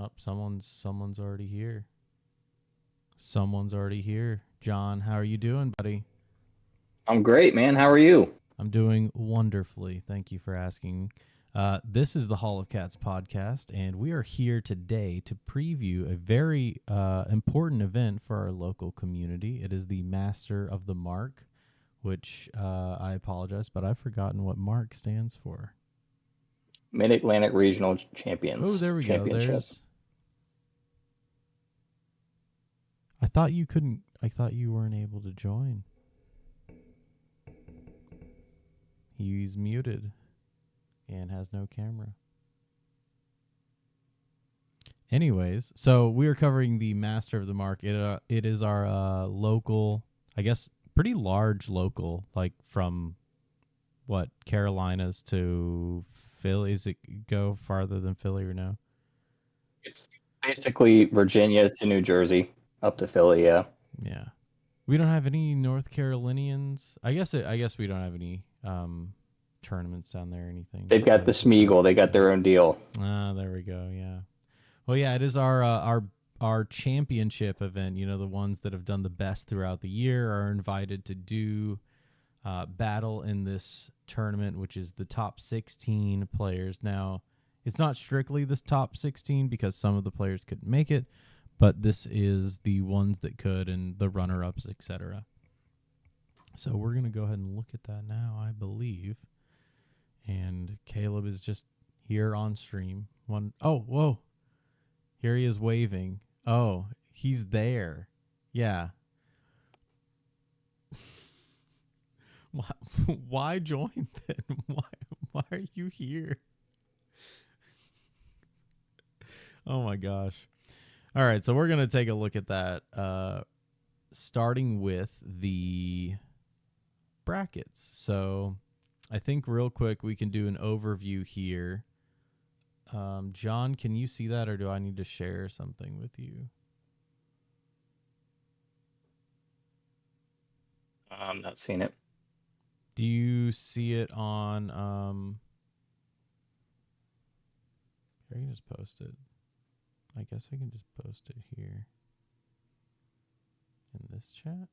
Oh, someone's already here. Someone's already here. John, how are you doing, buddy? I'm great, man. How are you? I'm doing wonderfully. Thank you for asking. This is the Hall of Cats podcast, and we are here today to preview a very important event for our local community. It is the Master of the MARC, which I apologize, but I've forgotten what MARC stands for. Mid-Atlantic Regional Oh, Champions there we go. Championship. I thought you couldn't. I thought you weren't able to join. He's muted and has no camera. Anyways, so we are covering the Master of the MARC. It is our local, I guess, pretty large local, like from what, Carolinas to Philly. Is it go farther than Philly or no? It's basically Virginia to New Jersey up to Philly. Yeah. Yeah. We don't have any North Carolinians. I guess we don't have any tournaments down there or anything. They've got the Smeagol. They got their own deal. Ah, there we go. Yeah. Well, yeah, it is our championship event. You know, the ones that have done the best throughout the year are invited to do battle in this tournament, which is the top 16 players. Now, it's not strictly this top 16 because some of the players couldn't make it, but this is the ones that could and the runner-ups, etc. So we're going to go ahead and look at that now, I believe. And Caleb is just here on stream. Oh, whoa. Here he is waving. Oh, he's there. Yeah. Why join then? Why are you here? Oh my gosh. All right, so we're going to take a look at that, starting with the brackets. So I think real quick we can do an overview here. John, can you see that, or do I need to share something with you? I'm not seeing it. Do you see it on... I can just post it. I guess I can just post it here in this chat.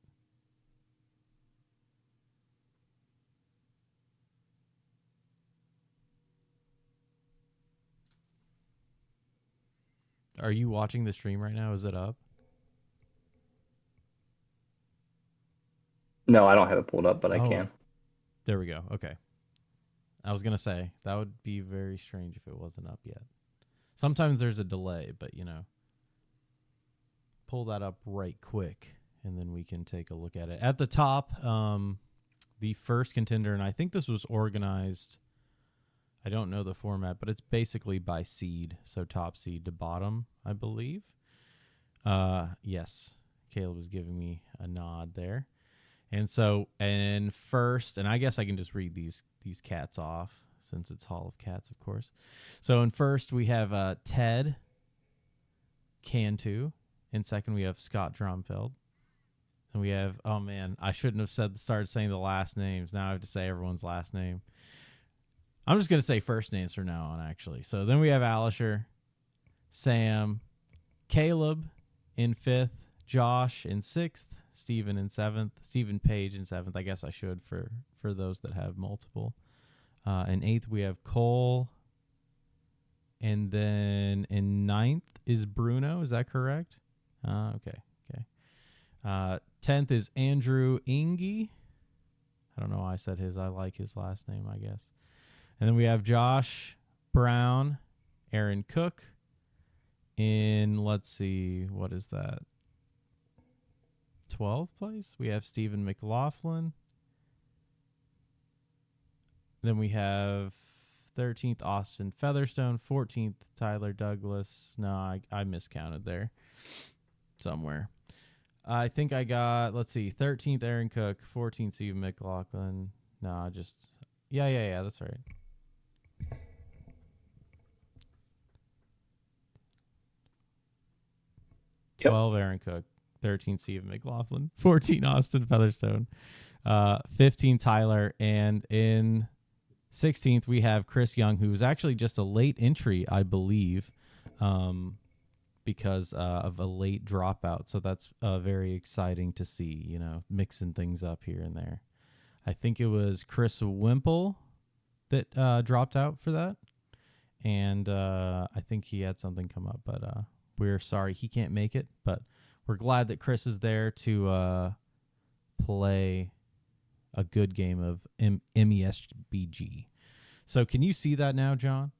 Are you watching the stream right now? Is it up? No, I don't have it pulled up, but I can. There we go. Okay. I was going to say, that would be very strange if it wasn't up yet. Sometimes there's a delay, but, you know, pull that up right quick, and then we can take a look at it. At the top, the first contender, and I think this was organized, I don't know the format, but it's basically by seed, so top seed to bottom, I believe. Yes, Caleb was giving me a nod there. And so, and first, and I guess I can just read these cats off since it's Hall of Cats, of course. So in first, we have Ted Cantu. In second, we have Scott Dromfeld. And we have, oh man, I shouldn't have started saying the last names. Now I have to say everyone's last name. I'm just going to say first names from now on, actually. So then we have Alisher, Sam, Caleb in fifth, Josh in sixth, Stephen in seventh, Stephen Page in seventh. I guess I should for those that have multiple. In eighth, we have Cole. And then in ninth is Bruno. Is that correct? Okay. 10th is Andrew Ingy. I don't know why I said his. I like his last name, I guess. And then we have Josh Brown, Aaron Cook. In, let's see, what is that? 12th place, we have Stephen McLaughlin. Then we have 13th, Austin Featherstone. 14th, Tyler Douglas. No, I miscounted there somewhere. I think I got, let's see, 13th, Aaron Cook. 14th, Stephen McLaughlin. No, just, yeah, that's right. Yep. 12, Aaron Cook. 13, Stephen McLaughlin. 14, Austin Featherstone. 15, Tyler. And in 16th, we have Chris Young, who was actually just a late entry, I believe. because of a late dropout. So that's very exciting to see, you know, mixing things up here and there. I think it was Chris Wimple that dropped out for that. And I think he had something come up, but we're sorry he can't make it. But we're glad that Chris is there to play a good game of MESBG. So can you see that now, John?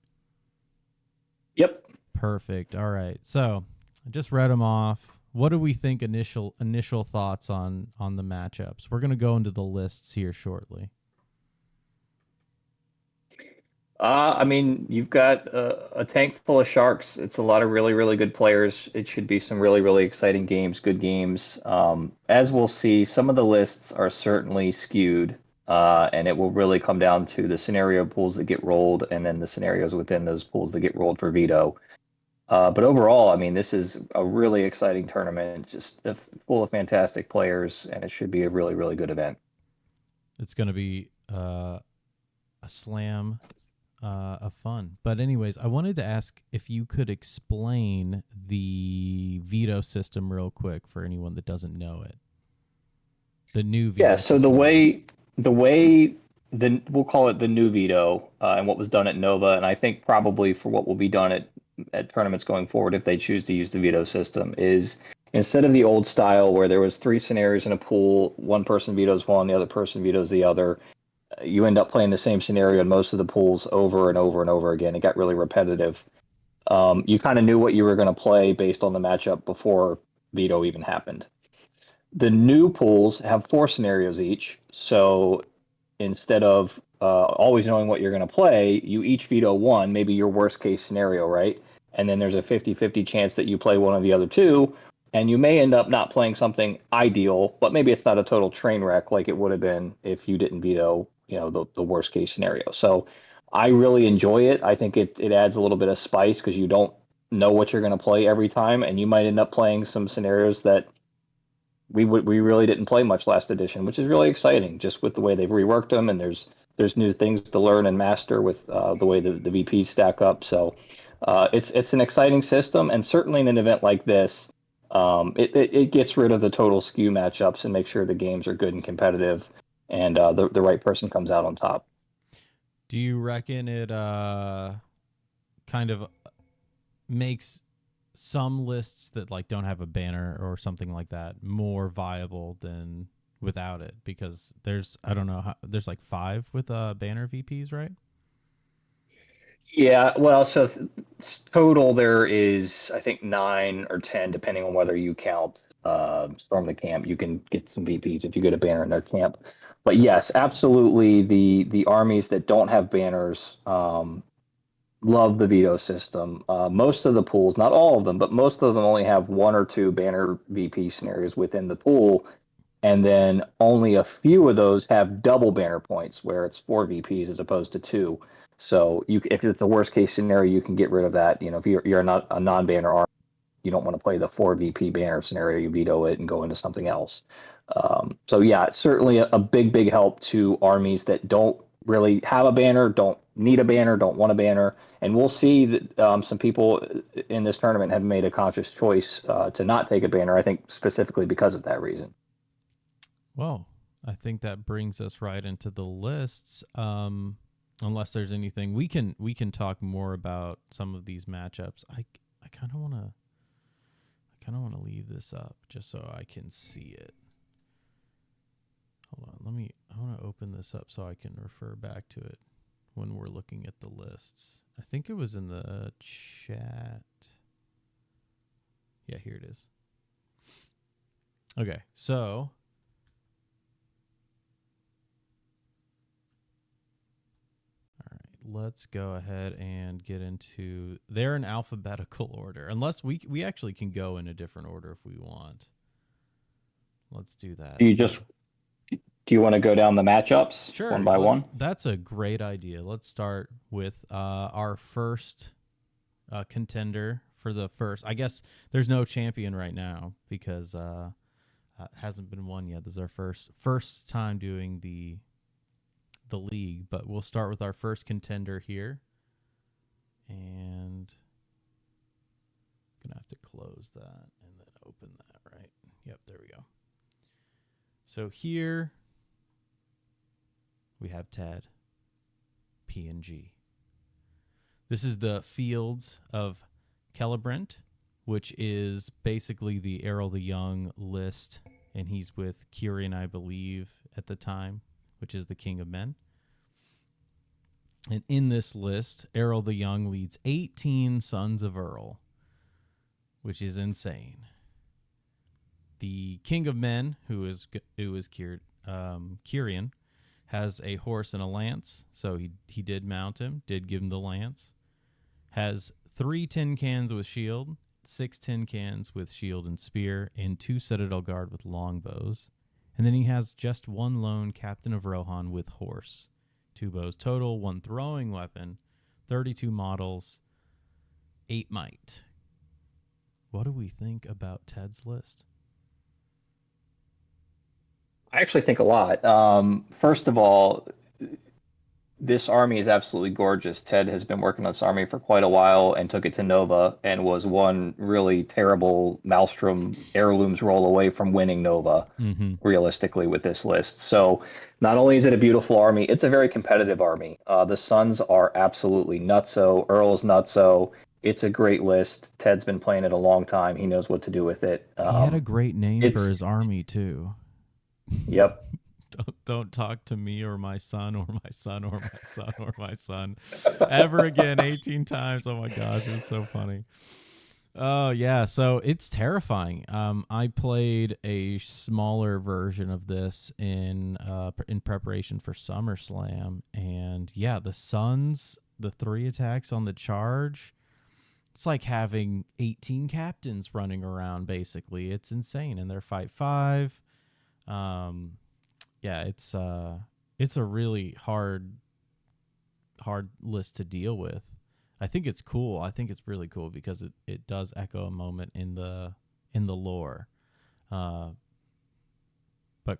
Yep. Perfect. All right. So I just read them off. What do we think initial thoughts on the matchups? We're going to go into the lists here shortly. I mean, you've got a tank full of sharks. It's a lot of really, really good players. It should be some really, really exciting games, good games. As we'll see, some of the lists are certainly skewed, and it will really come down to the scenario pools that get rolled and then the scenarios within those pools that get rolled for veto. But overall, I mean, this is a really exciting tournament, just full of fantastic players, and it should be a really, really good event. It's going to be a slam of fun. But anyways, I wanted to ask if you could explain the veto system real quick for anyone that doesn't know it. The new veto Yeah, so system. the way we'll call it the new veto, and what was done at Nova, and I think probably for what will be done at tournaments going forward if they choose to use the veto system, is instead of the old style where there was 3 scenarios in a pool, one person vetoes one, the other person vetoes the other, you end up playing the same scenario in most of the pools over and over and over again. It got really repetitive. You kind of knew what you were going to play based on the matchup before veto even happened. The new pools have 4 scenarios each, so instead of always knowing what you're going to play, you each veto one, maybe your worst case scenario, right? And then there's a 50-50 chance that you play one of the other 2, and you may end up not playing something ideal, but maybe it's not a total train wreck like it would have been if you didn't veto, you know, the worst case scenario. So I really enjoy it. I think it adds a little bit of spice because you don't know what you're going to play every time, and you might end up playing some scenarios that we really didn't play much last edition, which is really exciting. Just with the way they've reworked them, and there's new things to learn and master with the way the VPs stack up. So it's an exciting system, and certainly in an event like this, it gets rid of the total skew matchups and makes sure the games are good and competitive, and the right person comes out on top. Do you reckon it kind of makes some lists that like don't have a banner or something like that more viable than without it? Because there's, I don't know, there's like 5 with banner VPs, right? Yeah, well, so total there is, I think, 9 or 10, depending on whether you count Storm the Camp. You can get some VPs if you get a banner in their camp. But yes, absolutely, the armies that don't have banners love the veto system. Most of the pools, not all of them, but most of them only have 1 or 2 banner VP scenarios within the pool, and then only a few of those have double banner points, where it's 4 VPs as opposed to 2. So if it's the worst case scenario, you can get rid of that. You know, if you're not a non-banner army, you don't want to play the 4 VP banner scenario. You veto it and go into something else. So yeah, it's certainly a big help to armies that don't really have a banner, don't need a banner, don't want a banner. And we'll see that some people in this tournament have made a conscious choice to not take a banner. I think specifically because of that reason. Well, I think that brings us right into the lists. Unless there's anything we can talk more about some of these matchups. I kind of want to leave this up just so I can see it. Hold on, I want to open this up so I can refer back to it when we're looking at the lists. I think it was in the chat. Yeah, here it is. Okay, so let's go ahead and get into, they're in alphabetical order, unless we actually can go in a different order if we want. Let's do that. Do you want to go down the matchups Sure, one by one? That's a great idea. Let's start with our first contender for the first. I guess there's no champion right now because it hasn't been won yet. This is our first time doing the league, but we'll start with our first contender here, and I'm gonna have to close that and then open that, right? Yep, there we go. So here we have Ted, PNG. This is the Fields of Celebrant, which is basically the Errol the Young list, and he's with Kyrian, I believe, at the time, which is the King of Men. And in this list, Errol the Young leads 18 Sons of Earl, which is insane. The King of Men, who is Kyrian, has a horse and a lance, so he did mount him, did give him the lance. Has 3 tin cans with shield, 6 tin cans with shield and spear, and 2 Citadel Guard with longbows. And then he has just 1 lone Captain of Rohan with horse. 2 bows total, 1 throwing weapon, 32 models, 8 might. What do we think about Ted's list? I actually think a lot. First of all, this army is absolutely gorgeous. Ted has been working on this army for quite a while and took it to Nova and was one really terrible Maelstrom heirlooms roll away from winning Nova, realistically, with this list. So not only is it a beautiful army, it's a very competitive army. The Suns are absolutely nutso. Earl's nutso. It's a great list. Ted's been playing it a long time. He knows what to do with it. He had a great name for his army, too. Yep. Don't talk to me or my son or my son or my son or my son ever again 18 times. Oh my gosh, it's so funny. Oh yeah, so it's terrifying. I played a smaller version of this in preparation for SummerSlam, and yeah, the Suns, the 3 attacks on the charge, it's like having 18 captains running around. Basically, it's insane, and they're 5/5. Yeah, it's a really hard list to deal with. I think it's cool. I think it's really cool because it does echo a moment in the lore. But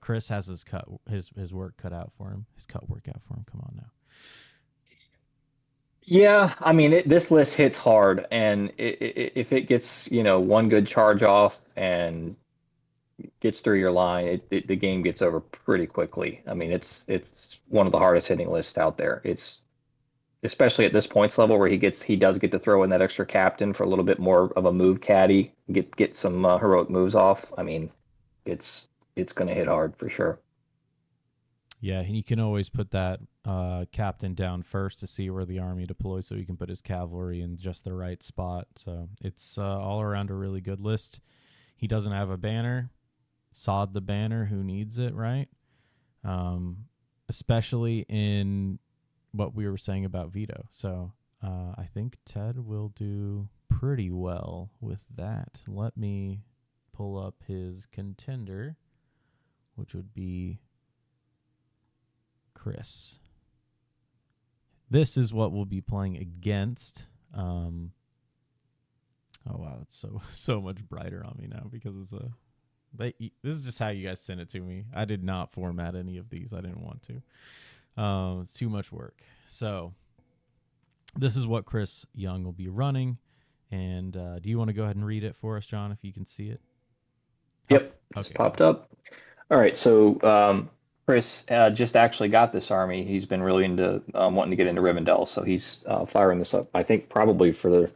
Chris has his work cut out for him. His work out for him. Come on now. Yeah, I mean, this list hits hard, and if it gets, one good charge off and gets through your line, the game gets over pretty quickly. I mean, it's one of the hardest hitting lists out there. It's especially at this points level where he does get to throw in that extra captain for a little bit more of a move caddy, get some heroic moves off. I mean, it's going to hit hard for sure. Yeah, and you can always put that captain down first to see where the army deploys, so he can put his cavalry in just the right spot. So it's all around a really good list. He doesn't have a banner. Sod the banner, who needs it, right? Especially in what we were saying about veto. So I think Ted will do pretty well with that. Let me pull up his contender, which would be Chris. This is what we'll be playing against. Oh wow, it's so much brighter on me now because it's this is just how you guys sent it to me. I did not format any of these. I didn't want to. It's too much work. So this is what Chris Young will be running. And do you want to go ahead and read it for us, John, if you can see it? Yep, it's popped up. All right, so Chris just actually got this army. He's been really into wanting to get into Rivendell, so he's firing this up, I think, probably for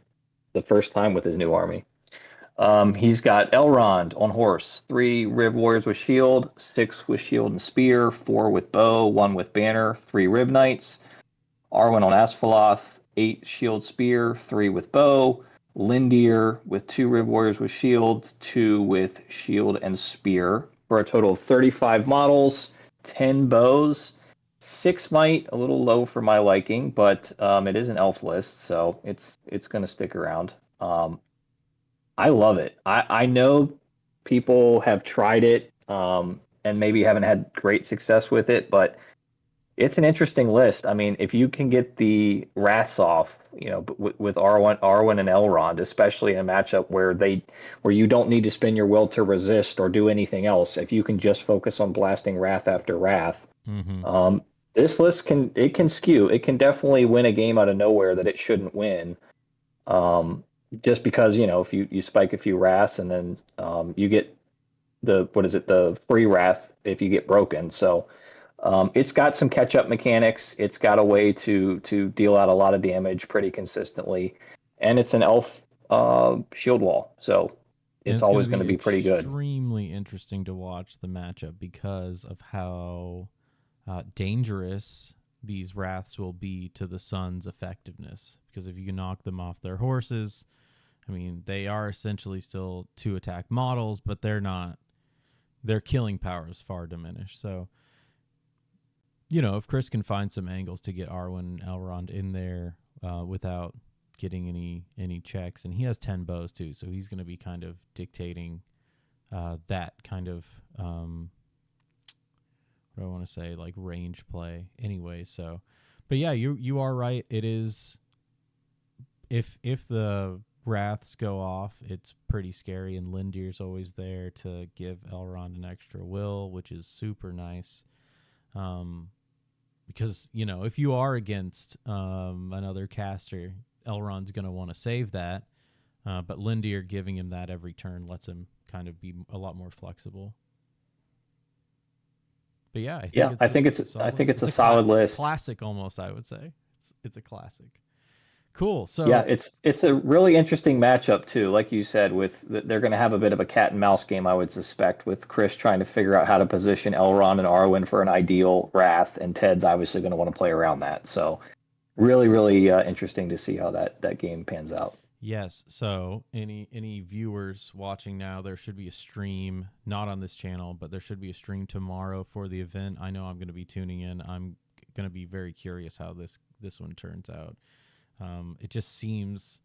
the first time with his new army. He's got Elrond on horse, 3 Riv Warriors with shield, 6 with shield and spear, 4 with bow, 1 with banner, 3 Riv Knights. Arwen on Asphaleth, 8 shield spear, 3 with bow. Lindir with 2 Riv Warriors with shield, 2 with shield and spear, for a total of 35 models, 10 bows, 6 might, a little low for my liking, but it is an elf list, so it's going to stick around. I love it. I know people have tried it and maybe haven't had great success with it, but it's an interesting list. I mean, if you can get the wraths off, with Arwen and Elrond, especially in a matchup where you don't need to spend your will to resist or do anything else, if you can just focus on blasting wrath after wrath, this list can skew. It can definitely win a game out of nowhere that it shouldn't win. just because, if you spike a few wraths and then you get the free wrath if you get broken. So it's got some catch up mechanics. It's got a way to deal out a lot of damage pretty consistently, and it's an elf shield wall, so And it's it's going always to going to be be pretty good. extremely interesting to watch the matchup because of how dangerous these wraths will be to the Sun's effectiveness. Because if you can knock them off their horses, I mean, they are essentially still 2 attack models, but they're not. Their killing power is far diminished. So, if Chris can find some angles to get Arwen and Elrond in there without getting any checks, and he has 10 bows too, so he's going to be kind of dictating that kind of what do I want to say, like range play anyway. So, but yeah, you are right. It is, if the wraths go off, it's pretty scary, and Lindir's always there to give Elrond an extra will, which is super nice. Because if you are against another caster, Elrond's going to want to save that, but Lindir giving him that every turn lets him kind of be a lot more flexible. But yeah, I think it's a solid list. Classic, almost, I would say. It's a classic. Cool. So yeah, it's a really interesting matchup too. Like you said, they're going to have a bit of a cat and mouse game, I would suspect, with Chris trying to figure out how to position Elrond and Arwen for an ideal wrath, and Ted's obviously going to want to play around that. So really, really interesting to see how that game pans out. Yes. So any viewers watching now, there should be a stream, not on this channel, but there should be a stream tomorrow for the event. I know I'm going to be tuning in. I'm going to be very curious how this one turns out. It seems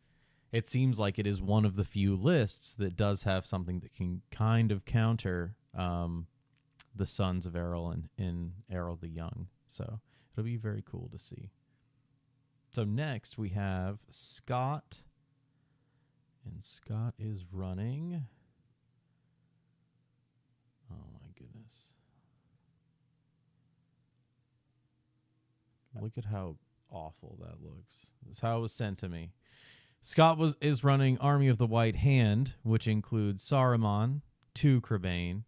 like it is one of the few lists that does have something that can kind of counter the Sons of Errol and Errol the Young. So it'll be very cool to see. So next we have Scott. And Scott is running. Oh my goodness. Look at how awful that looks. That's how it was sent to me. Scott is running Army of the White Hand, which includes Saruman, 2 Crebain,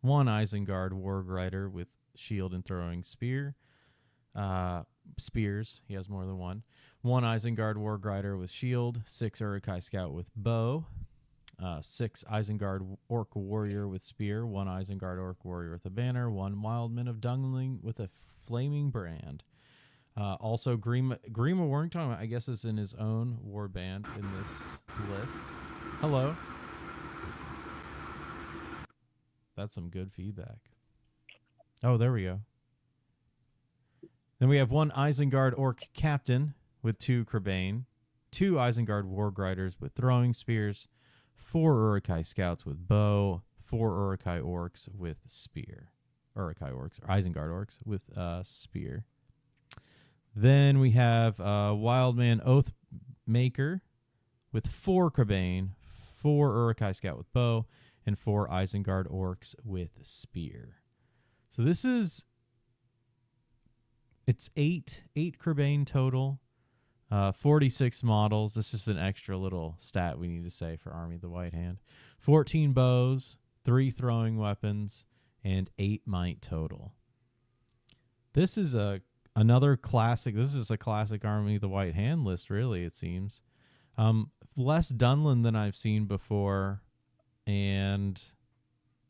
1 Isengard Warg Rider with shield and throwing spear. Spears, he has more than 1. 1 Isengard Warg Rider with shield, 6 Uruk-hai Scout with bow, 6 Isengard Orc Warrior with spear, 1 Isengard Orc Warrior with a banner, 1 Wildman of Dungling with a flaming brand. Also, Grima Warrington, I guess, is in his own war band in this list. Hello. That's some good feedback. Oh, there we go. Then we have 1 Isengard Orc Captain with 2 Crebain, 2 Isengard Warg Riders with throwing spears, 4 Uruk-hai Scouts with bow, 4 Uruk-hai Orcs with spear. Uruk-hai Orcs, or Isengard Orcs with spear. Then we have Wildman Oathmaker with 4 Crebain, 4 Uruk-hai Scout with bow, and 4 Isengard Orcs with spear. So this is... It's 8 Crebain total, 46 models. This is an extra little stat we need to say for Army of the White Hand. 14 bows, 3 throwing weapons, and 8 might total. This is another classic. This is a classic Army of the White Hand list, really, it seems. Less Dunlin than I've seen before, and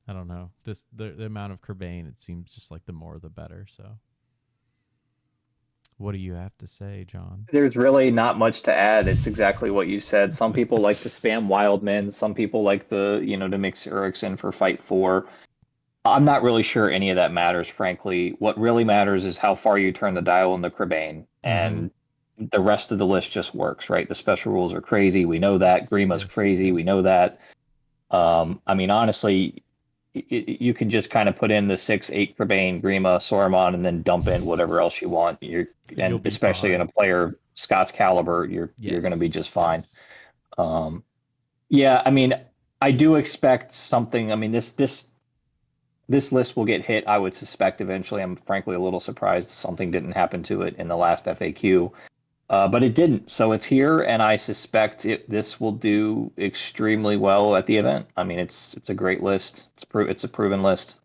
I don't know. The amount of Crebain, it seems just like the more the better, so... What do you have to say, John? There's really not much to add. It's exactly what you said. Some people like to spam Wildmen. Some people like to mix Uruks in for Fight 4. I'm not really sure any of that matters, frankly. What really matters is how far you turn the dial in the Crebain, and the rest of the list just works, right? The special rules are crazy. We know that. Grima's crazy. We know that. I mean, honestly, you can just kind of put in the 6-8 Crebain, Grima, Saruman, and then dump in whatever else you want. And especially in a player Scott's caliber, you're going to be just fine. Yes. Yeah, I mean, I do expect something. I mean, this list will get hit, I would suspect, eventually. I'm frankly a little surprised something didn't happen to it in the last FAQ. but it didn't. So it's here, and I suspect this will do extremely well at the event. I mean, it's a great list. It's a proven list.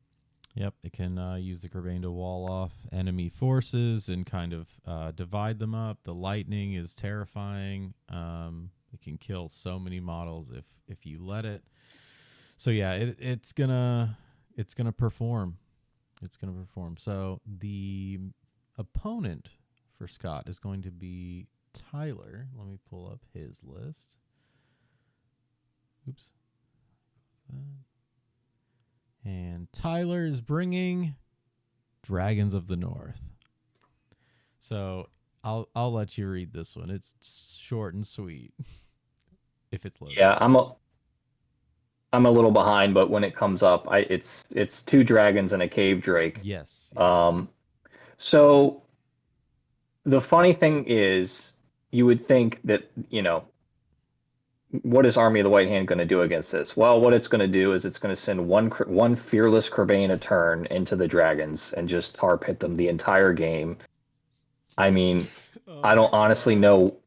Yep, it can use the Kerbane to wall off enemy forces and kind of divide them up. The lightning is terrifying. It can kill so many models if you let it. So yeah, it's gonna perform. It's gonna perform. So the opponent for Scott is going to be Tyler. Let me pull up his list. Oops. And Tyler is bringing Dragons of the North. So I'll let you read this one. It's short and sweet. If it's loaded. Yeah, I'm a little behind, but when it comes up, it's 2 dragons and a cave drake. Yes. So the funny thing is, you would think that, what is Army of the White Hand going to do against this? Well, what it's going to do is it's going to send one fearless Kerbane a turn into the dragons and just harp hit them the entire game. I mean, I don't honestly know.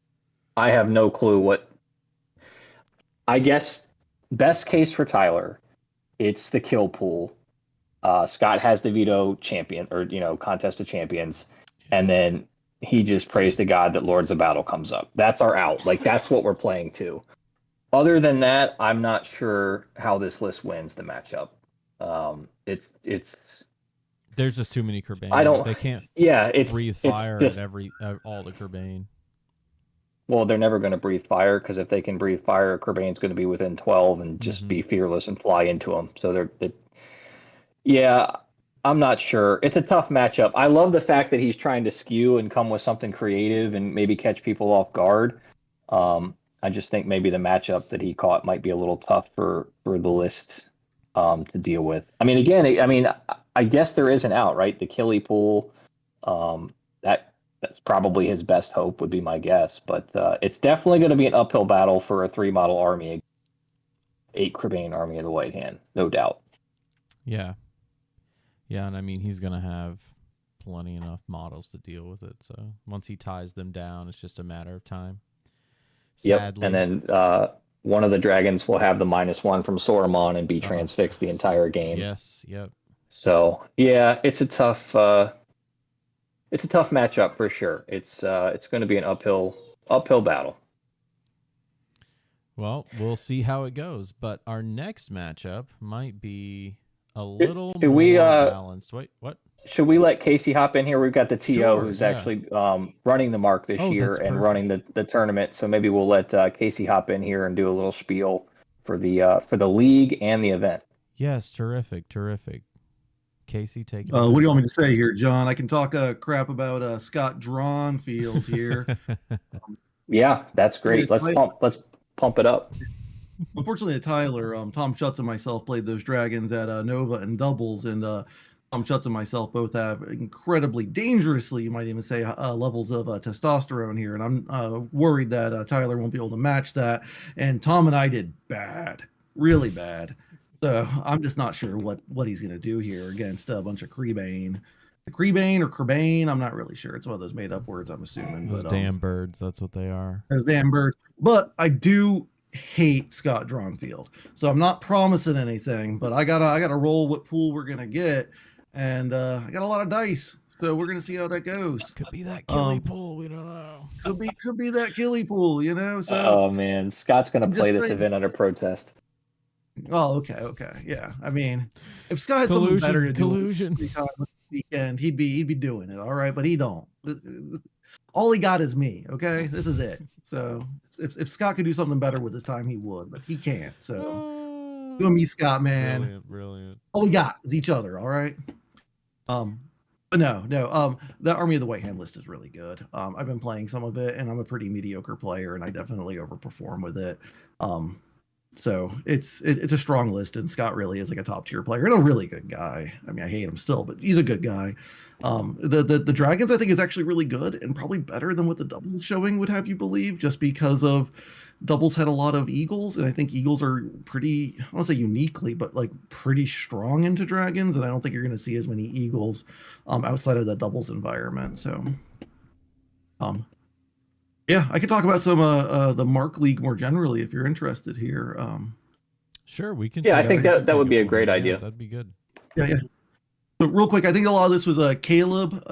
I have no clue what. I guess best case for Tyler, it's the kill pool. Scott has the veto champion, or contest of champions, and then he just prays to God that Lords of Battle comes up. That's our out. Like, that's what we're playing to. Other than that, I'm not sure how this list wins the matchup. It's there's just too many Kerbane. I don't. They can't. Yeah, breathe fire at all the Kerbane. Well, they're never going to breathe fire, because if they can breathe fire, Kerbane's going to be within 12 and just be fearless and fly into them. So yeah, I'm not sure. It's a tough matchup. I love the fact that he's trying to skew and come with something creative and maybe catch people off guard. I just think maybe the matchup that he caught might be a little tough for the list to deal with. I mean, again, I guess there is an out, right? The Killy pool, that's probably his best hope, would be my guess. But it's definitely going to be an uphill battle for a 3-model army, 8 Kerbane Army of the White Hand, no doubt. Yeah. Yeah, and I mean, he's going to have plenty enough models to deal with it. So once he ties them down, it's just a matter of time. Sadly. Yep, and then one of the dragons will have the -1 from Saruman and be transfixed the entire game. Yes, yep. So yeah, it's a tough matchup for sure. It's going to be an uphill battle. Well, we'll see how it goes. But our next matchup might be a little more balanced. Wait, what? Should we let Casey hop in here? We've got the TO Sure, who's actually running the MARC this year and running the tournament. So maybe we'll let Casey hop in here and do a little spiel for the league and the event. Yes, terrific. Casey, take it. What do you want me to say here, John? I can talk crap about Scott Dronfield here. Yeah, that's great. Let's pump it up. Unfortunately, Tyler, Tom Schutz and myself played those dragons at Nova and doubles, and Tom Schutz and myself both have incredibly dangerously, you might even say, levels of testosterone here, and I'm worried that Tyler won't be able to match that. And Tom and I did bad, really bad. So I'm just not sure what he's going to do here against a bunch of Kerbane. The Kerbane or Kerbane, I'm not really sure. It's one of those made-up words, I'm assuming. Those damn birds, that's what they are. Those damn birds. But I do hate Scott Dronfield, so I'm not promising anything. But I gotta roll what pool we're gonna get, and I got a lot of dice, so we're gonna see how that goes. Could be that Killy pool, we don't know. Could be that Killy pool, So oh man, Scott's gonna play this event under protest. Oh, okay, yeah. I mean, if Scott had something better to do this weekend, he'd be doing it, all right. But he don't. All he got is me. Okay, this is it. So if Scott could do something better with his time, he would, but he can't. So you and me, Scott, man. Brilliant. All we got is each other. All right. But no. The Army of the White Hand list is really good. I've been playing some of it, and I'm a pretty mediocre player, and I definitely overperform with it. So it's a strong list, and Scott really is like a top tier player and a really good guy. I mean, I hate him still, but he's a good guy. The Dragons, I think, is actually really good and probably better than what the doubles showing would have you believe, just because of doubles had a lot of Eagles, and I think Eagles are pretty, I don't want to say uniquely, but like pretty strong into Dragons, and I don't think you're going to see as many Eagles outside of the doubles environment. So Yeah, I could talk about some the Mark League more generally if you're interested here. Sure, we can. Yeah, I take think we can that take would be a from great here. Yeah, idea. that'd be good. Yeah. But real quick, I think a lot of this was Caleb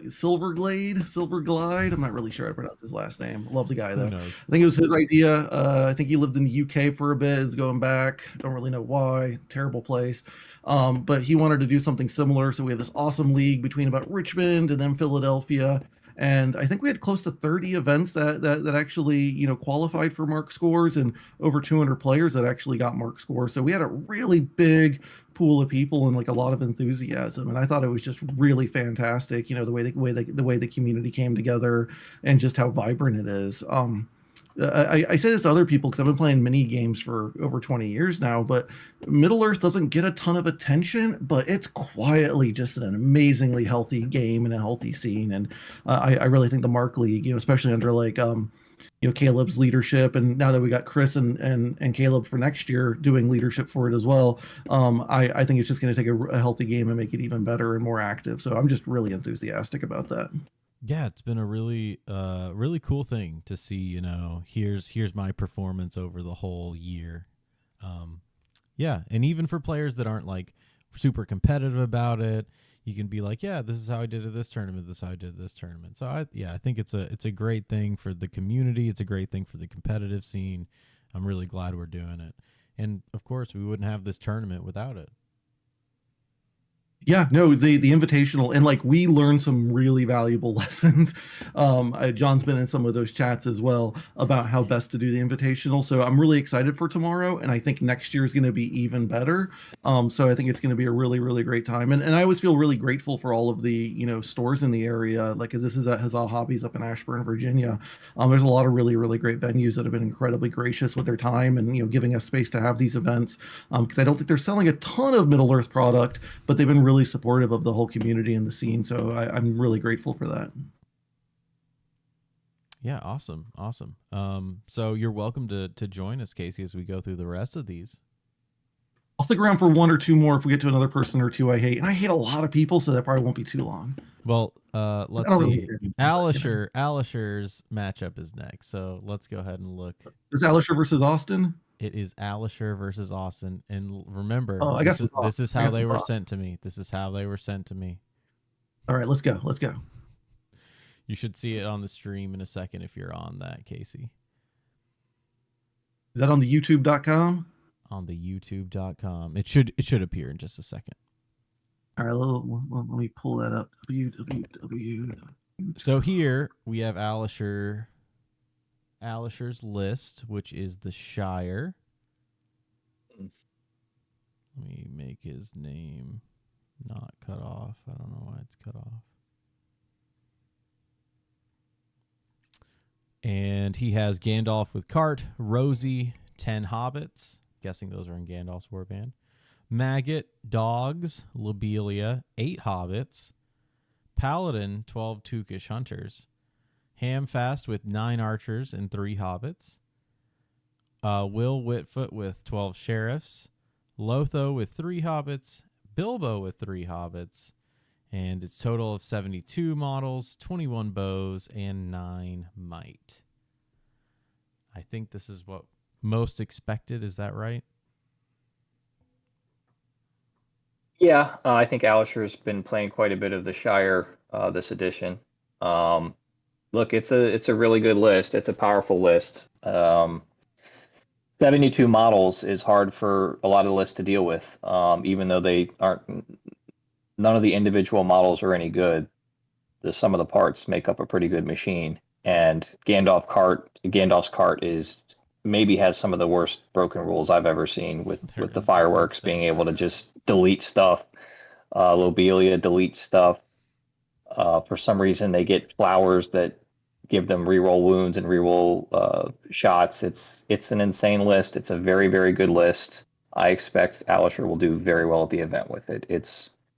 Silverglide. I'm not really sure how to pronounce his last name. Love the guy Who though. knows? I think it was his idea. I think he lived in the UK for a bit. Is going back. Don't really know why. Terrible place. But he wanted to do something similar. So we have this awesome league between about Richmond and then Philadelphia. And I think we had close to 30 events that actually qualified for mark scores, and over 200 players that actually got mark scores. So we had a really big pool of people and like a lot of enthusiasm, and I thought it was just really fantastic. The way the community came together and just how vibrant it is. I say this to other people because I've been playing mini games for over 20 years now, but Middle Earth doesn't get a ton of attention, but it's quietly just an amazingly healthy game and a healthy scene. And I really think the Mark League, especially under like Caleb's leadership, and now that we got Chris and Caleb for next year doing leadership for it as well, I think it's just going to take a healthy game and make it even better and more active. So I'm just really enthusiastic about that. Yeah, it's been a really really cool thing to see. Here's my performance over the whole year. Yeah, and even for players that aren't like super competitive about it, you can be like, yeah, this is how I did at this tournament. This is how I did this tournament. So I think it's a great thing for the community. It's a great thing for the competitive scene. I'm really glad we're doing it. And of course, we wouldn't have this tournament without it. Yeah, no, the invitational, and like we learned some really valuable lessons. John's been in some of those chats as well about how best to do the invitational. So I'm really excited for tomorrow, and I think next year is going to be even better. So I think it's going to be a really, really great time. And I always feel really grateful for all of the stores in the area. Like, 'cause this is at Huzzah Hobbies up in Ashburn, Virginia. There's a lot of really, really great venues that have been incredibly gracious with their time and giving us space to have these events. Because I don't think they're selling a ton of Middle Earth product, but they've been really supportive of the whole community and the scene. So I'm really grateful for that. Yeah, awesome. So you're welcome to join us, Casey, as we go through the rest of these. I'll stick around for one or two more if we get to another person or two I hate. And I hate a lot of people, so that probably won't be too long. Well, let's really see. Alisher's matchup is next. So let's go ahead and look. Is Alisher versus Austin? It is Alisher versus Austin. And remember, I guess this is how they were sent to me. This is how they were sent to me. All right, let's go. You should see it on the stream in a second if you're on that, Casey. Is that on the youtube.com? On the youtube.com. It should appear in just a second. All right, let me pull that up. So here we have Alisher's list, which is the Shire. Let me make his name not cut off. I don't know why it's cut off. And he has Gandalf with Cart, Rosie, 10 hobbits. Guessing those are in Gandalf's warband. Maggot, dogs, Lobelia, 8 hobbits. Paladin, 12 Tookish hunters. Hamfast with 9 archers and 3 hobbits. Will Whitfoot with 12 sheriffs. Lotho with 3 hobbits. Bilbo with 3 hobbits. And it's total of 72 models, 21 bows, and 9 might. I think this is what most expected. Is that right? Yeah, I think Alisher's been playing quite a bit of the Shire this edition. Look, it's a really good list. It's a powerful list. 72 models is hard for a lot of lists to deal with, even though they aren't. None of the individual models are any good. The sum of the parts make up a pretty good machine. And Gandalf's cart is maybe has some of the worst broken rules I've ever seen with the fireworks being able to just delete stuff. Lobelia deletes stuff. For some reason, they get flowers that give them reroll wounds and reroll shots. It's an insane list. It's a very, very good list. I expect Alisher will do very well at the event with it.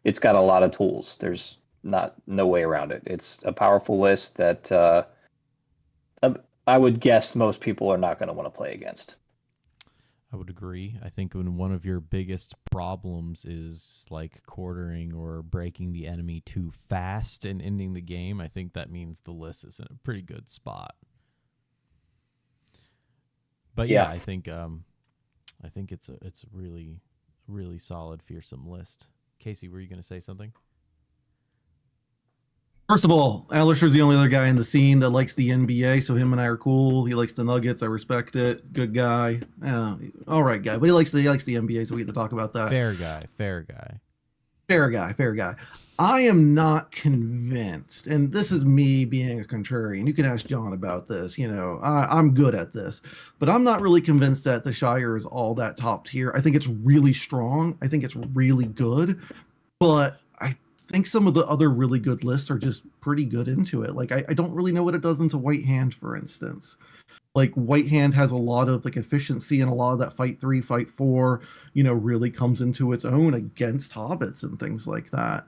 It's got a lot of tools. There's no way around it. It's a powerful list that I would guess most people are not going to want to play against. I would agree. I think when one of your biggest problems is like quartering or breaking the enemy too fast and ending the game, I think that means the list is in a pretty good spot. But Yeah. I think it's a really solid fearsome list. Casey, were you going to say something? First of all, Alisher's the only other guy in the scene that likes the NBA, so him and I are cool. He likes the Nuggets. I respect it. Good guy. All right guy, but he likes the NBA, so we get to talk about that. Fair guy. Fair guy. I am not convinced, and this is me being a contrarian. You can ask John about this. I'm good at this, but I'm not really convinced that the Shire is all that top tier. I think it's really strong. I think it's really good, but I think some of the other really good lists are just pretty good into it. Like I don't really know what it does into White Hand, for instance. Like White Hand has a lot of like efficiency, and a lot of that fight 3, fight 4, really comes into its own against hobbits and things like that.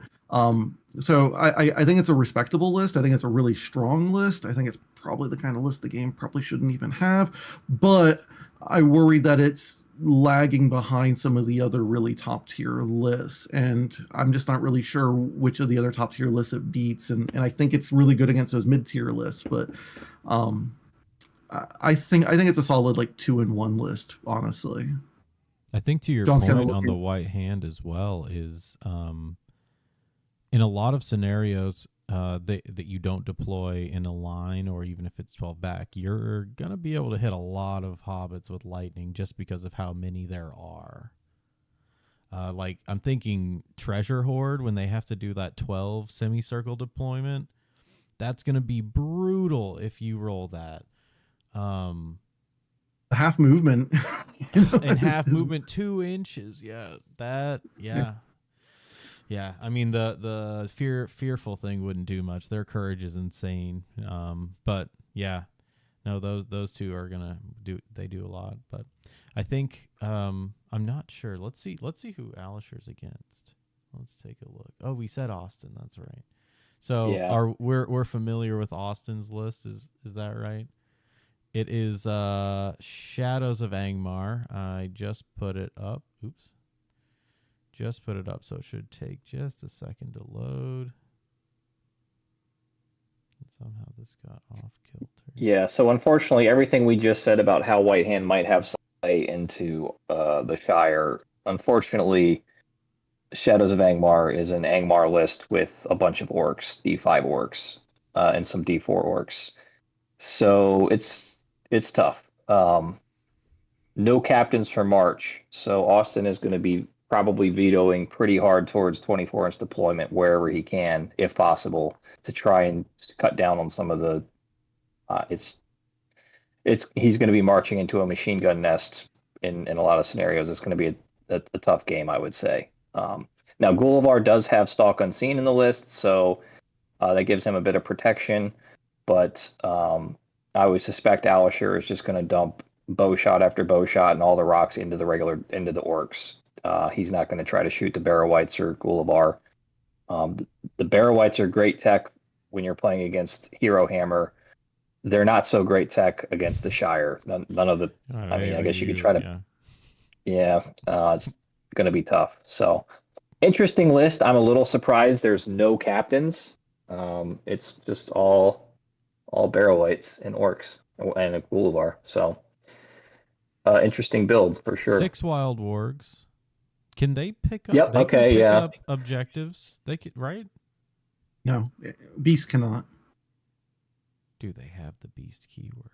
So I think it's a respectable list. I think it's a really strong list. I think it's probably the kind of list the game probably shouldn't even have, but I worry that it's lagging behind some of the other really top tier lists, and I'm just not really sure which of the other top tier lists it beats. And I think it's really good against those mid tier lists, but I think it's a solid like 2-in-1 list, honestly. I think to your John's point on the White Hand as well is in a lot of scenarios that you don't deploy in a line, or even if it's 12 back, you're going to be able to hit a lot of hobbits with lightning just because of how many there are. Like I'm thinking Treasure Hoard, when they have to do that 12 semicircle deployment, that's going to be brutal if you roll that. Half movement. And half movement 2 inches. Yeah. Yeah, I mean the fearful thing wouldn't do much. Their courage is insane. But yeah, no, those two are gonna do a lot. But I think I'm not sure. Let's see who Alisher's against. Let's take a look. Oh, we said Austin. That's right. So Yeah. we're familiar with Austin's list. Is that right? It is Shadows of Angmar. I just put it up. Oops. Just put it up, so it should take just a second to load. And somehow this got off kilter. Yeah, so unfortunately, everything we just said about how White Hand might have some play into the Shire, unfortunately, Shadows of Angmar is an Angmar list with a bunch of orcs, D5 orcs, and some D4 orcs. So it's tough. No captains for March, so Austin is going to be probably vetoing pretty hard towards 24-inch deployment wherever he can, if possible, to try and cut down on some of the. He's going to be marching into a machine gun nest in a lot of scenarios. It's going to be a tough game, I would say. Now Gullivar does have Stalk Unseen in the list, so that gives him a bit of protection. But I would suspect Alisher is just going to dump bow shot after bow shot and all the rocks into the orcs. He's not going to try to shoot the Barrow-wights or Gullivar. The Barrow-wights are great tech when you're playing against Hero Hammer. They're not so great tech against the Shire. None of the. I mean, I guess you could try to. Yeah, it's going to be tough. So, interesting list. I'm a little surprised there's no captains. It's just all Barrow-wights and orcs and a Gullivar. So, interesting build for sure. 6 wild wargs. Can they pick up? Yep. Okay. Up objectives. They could, right? No, Beast cannot. Do they have the beast keyword?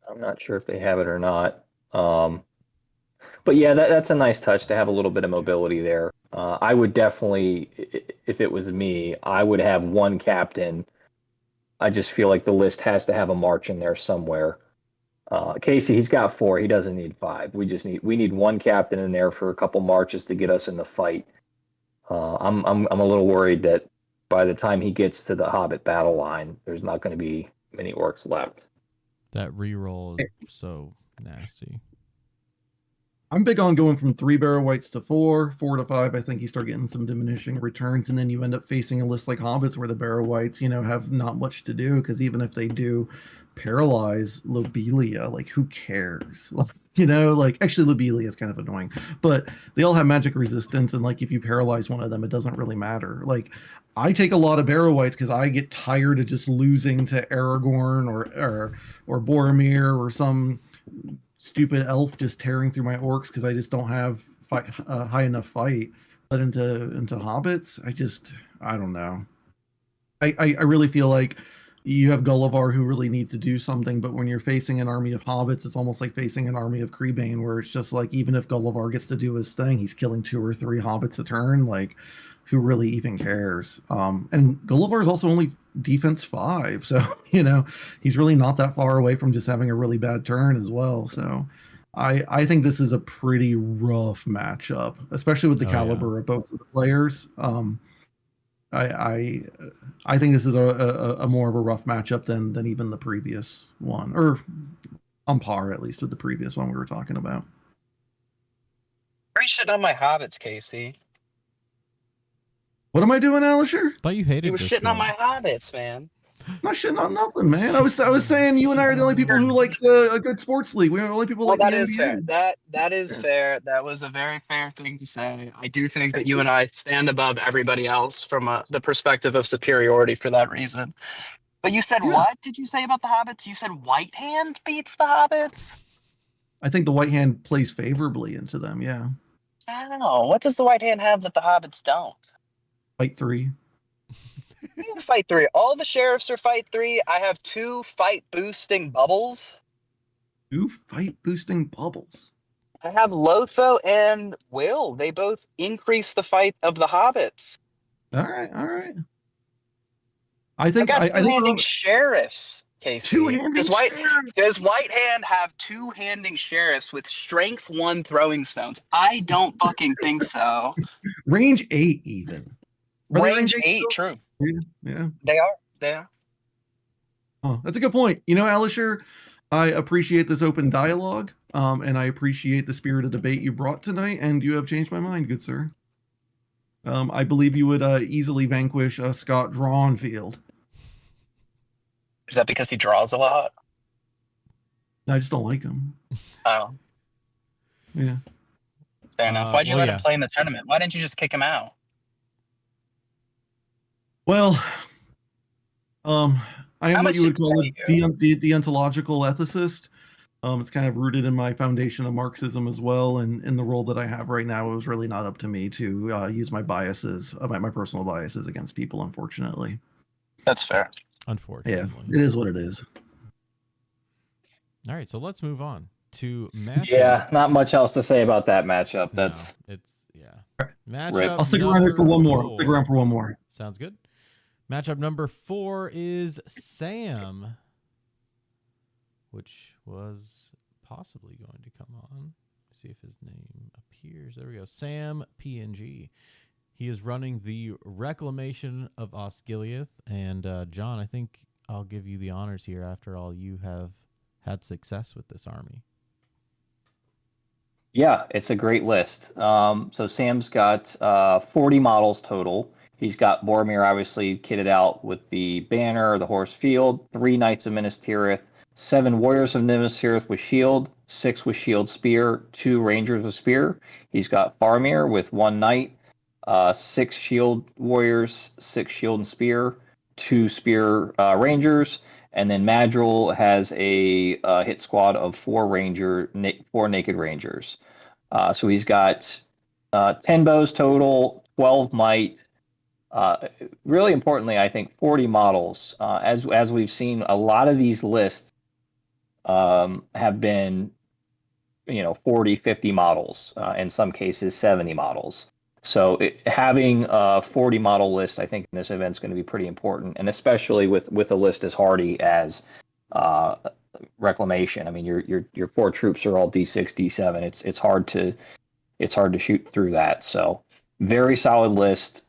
I'm not sure if they have it or not. But yeah, that's a nice touch to have a little bit of mobility there. I would definitely, if it was me, I would have one captain. I just feel like the list has to have a march in there somewhere. Casey, he's got 4. He doesn't need 5. We need one captain in there for a couple marches to get us in the fight. I'm a little worried that by the time he gets to the Hobbit battle line, there's not going to be many orcs left. That reroll is so nasty. I'm big on going from 3 Barrow Wights to 4, 4 to 5. I think you start getting some diminishing returns, and then you end up facing a list like Hobbits where the Barrow Wights, have not much to do, because even if they do paralyze Lobelia, like, who cares? Actually Lobelia is kind of annoying, but they all have magic resistance, and like if you paralyze one of them, it doesn't really matter. Like, I take a lot of Barrow Wights because I get tired of just losing to Aragorn or Boromir or some stupid elf just tearing through my orcs because I just don't have high enough fight. But into hobbits, I don't know. I really feel like you have Gullivar who really needs to do something, but when you're facing an army of hobbits, it's almost like facing an army of Creebane, where it's just like, even if Gullivar gets to do his thing, he's killing 2 or 3 hobbits a turn. Like, who really even cares? And Gullivar is also only defense 5, so he's really not that far away from just having a really bad turn as well. So I think this is a pretty rough matchup, especially with the caliber of both of the players. I think this is a more of a rough matchup than even the previous one, or on par at least with the previous one we were talking about. Great shit on my hobbits, Casey. What am I doing, Alisher? Thought you hated. You were shitting on my hobbits, man. I'm not shitting on nothing, man. I was saying you and I are the only people who like a good sports league. We're the only people like the NBA. That is fair. That is fair. That was a very fair thing to say. I do think that you and I stand above everybody else from the perspective of superiority for that reason. But you said what did you say about the hobbits? You said White Hand beats the hobbits? I think the White Hand plays favorably into them, yeah. Oh, what does the White Hand have that the hobbits don't? Fight 3. Fight 3. All the sheriffs are fight 3. I have 2 fight boosting bubbles. 2 fight boosting bubbles. I have Lotho and Will. They both increase the fight of the hobbits. All right. I think I got two-handing sheriffs, Casey. Two-handing sheriffs. Does White Hand have 2-handing sheriffs with strength 1 throwing stones? I don't fucking think so. Range 8 even. Range 8, true. Yeah. They are. Oh, that's a good point. Alisher, I appreciate this open dialogue, and I appreciate the spirit of debate you brought tonight, and you have changed my mind, good sir. I believe you would easily vanquish Scott Drawnfield. Is that because he draws a lot? I just don't like him. Oh. Yeah. Fair enough. Why'd you let him play in the tournament? Why didn't you just kick him out? Well, I am what you would call a deontological ethicist. It's kind of rooted in my foundation of Marxism as well, and in the role that I have right now, it was really not up to me to use my biases, my personal biases against people, unfortunately. That's fair. Unfortunately. Yeah, it is what it is. All right, so let's move on to matchup. Yeah, not much else to say about that matchup. Matchup. I'll stick around here for one more. I'll stick around for one more. Sounds good. Matchup number 4 is Sam, which was possibly going to come on. See if his name appears. There we go. Sam PNG. He is running the Reclamation of Osgiliath. And John, I think I'll give you the honors here. After all, you have had success with this army. Yeah, it's a great list. So Sam's got 40 models total. He's got Boromir obviously kitted out with the banner, the horse field, 3 Knights of Minas Tirith, 7 Warriors of Minas Tirith with shield, 6 with shield spear, 2 Rangers with spear. He's got Faramir with 1 Knight, 6 shield warriors, 6 shield and spear, 2 spear Rangers, and then Madril has a hit squad of 4 naked Rangers. So he's got 10 bows total, 12 might. Really importantly, I think 40 models. As we've seen, a lot of these lists have been, 40, 50 models, in some cases 70 models. So having a 40 model list, I think in this event is going to be pretty important, and especially with a list as hardy as Reclamation. I mean, your core troops are all D6, D7. It's hard to shoot through that. So very solid list.